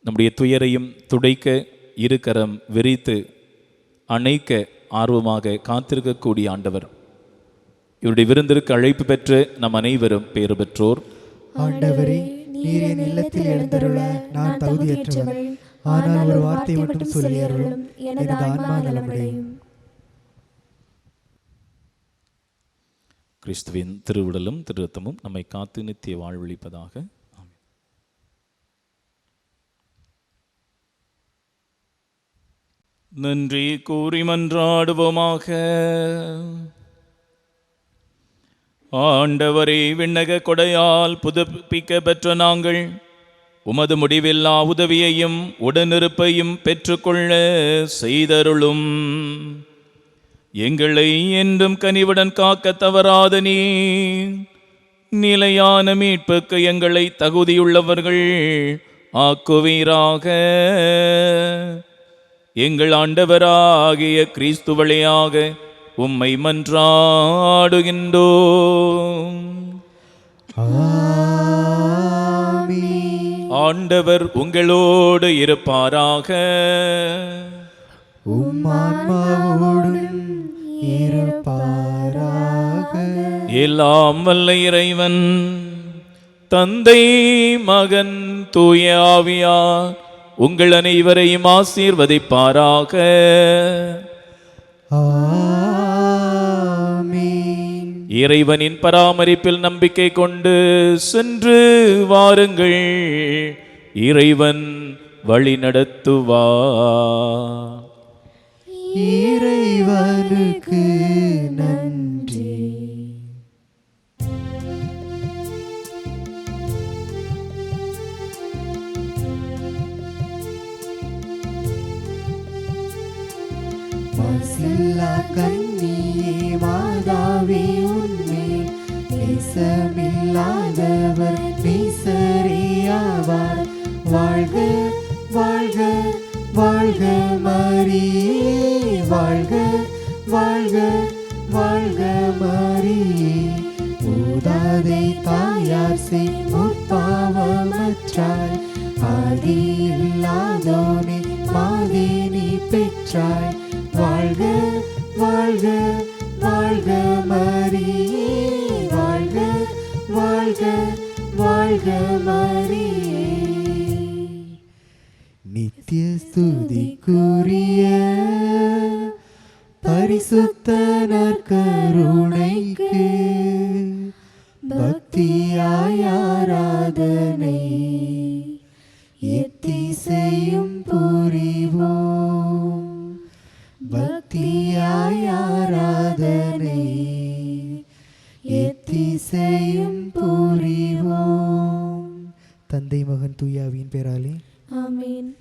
நம்முடைய துயரையும் துடைக்க இருக்கரம் விரித்து அணைக்க ஆர்வமாக காத்திருக்கக்கூடிய ஆண்டவர். இவருடைய விருந்திற்கு அழைப்பு பெற்று நம் அனைவரும் பேறு பெற்றோர். ஆண்டவரே, நீர் என் இல்லத்தில் எழுந்தருள நான் தகுதியற்றவள். ஆனால் ஒரு வார்த்தை மட்டும் சொல்லி அருளும், எனது ஆன்மா நலமடையும். கிறிஸ்துவின் திருவுடலும் திருரத்தமும் நம்மை காத்து நித்திய வாழ்வளிப்பதாக. ஆமென். நன்றி கூறி மன்றாடுவோமாக. ஆண்டவரே, விண்ணக கொடையால் புதுப்பிக்க பெற்ற நாங்கள் உமது முடிவில்லா உதவியையும் உடனிருப்பையும் பெற்றுக்கொள்ள செய்தருளும். எங்களை என்றும் கனிவுடன் காக்க தவறாத நீ நிலையான மீட்புக்கு எங்களை தகுதியுள்ளவர்கள் ஆக்குவீராக. எங்கள் ஆண்டவராகிய கிறிஸ்து வழியாக உம்மை மன்றாடுகின்றோம். ஆண்டவர் உங்களோடு இருப்பாராக. உம்மான்மாவோடும் இருப்பாராக. எல்லாம் வல்ல இறைவன் தந்தை, மகன், தூய ஆவியார் உங்கள் அனைவரையும் ஆசீர்வதிப்பாராக. ஆமென். இறைவனின் பராமரிப்பில் நம்பிக்கை கொண்டு சென்று வாருங்கள். இறைவன் வழி நடத்துவார். இறைவனுக்கு நன்றி. மாசில்லா கன்னியே மாதாவே, உன்மேல் நேசமில்லாதவர் நேசரேயாவார். வாழ்க வாழ்க வாழ்க மரியே, வாழ்க வாழ்க வாழ்க மரியே. ஊதாதை தாயார் செய் முற்பாவமற்றாய், ஆதி இல்லாதோனே மாதினி பெற்றாய். வாழ்க வாழ்க வாழ்க மரியே, வாழ்க வாழ்க வாழ்க மரியே. நித்திய ஸ்துதிக்குரிய பரிசுத்த நற்கருணைக்கு பக்தியாய் ஆராதனை எத்திசையும் புரிவோம். பக்தியாய் ஆராதனை எத்திசையும் புரிவோம். தந்தை மகன் தூயாவின் பேராலே ஆமென்.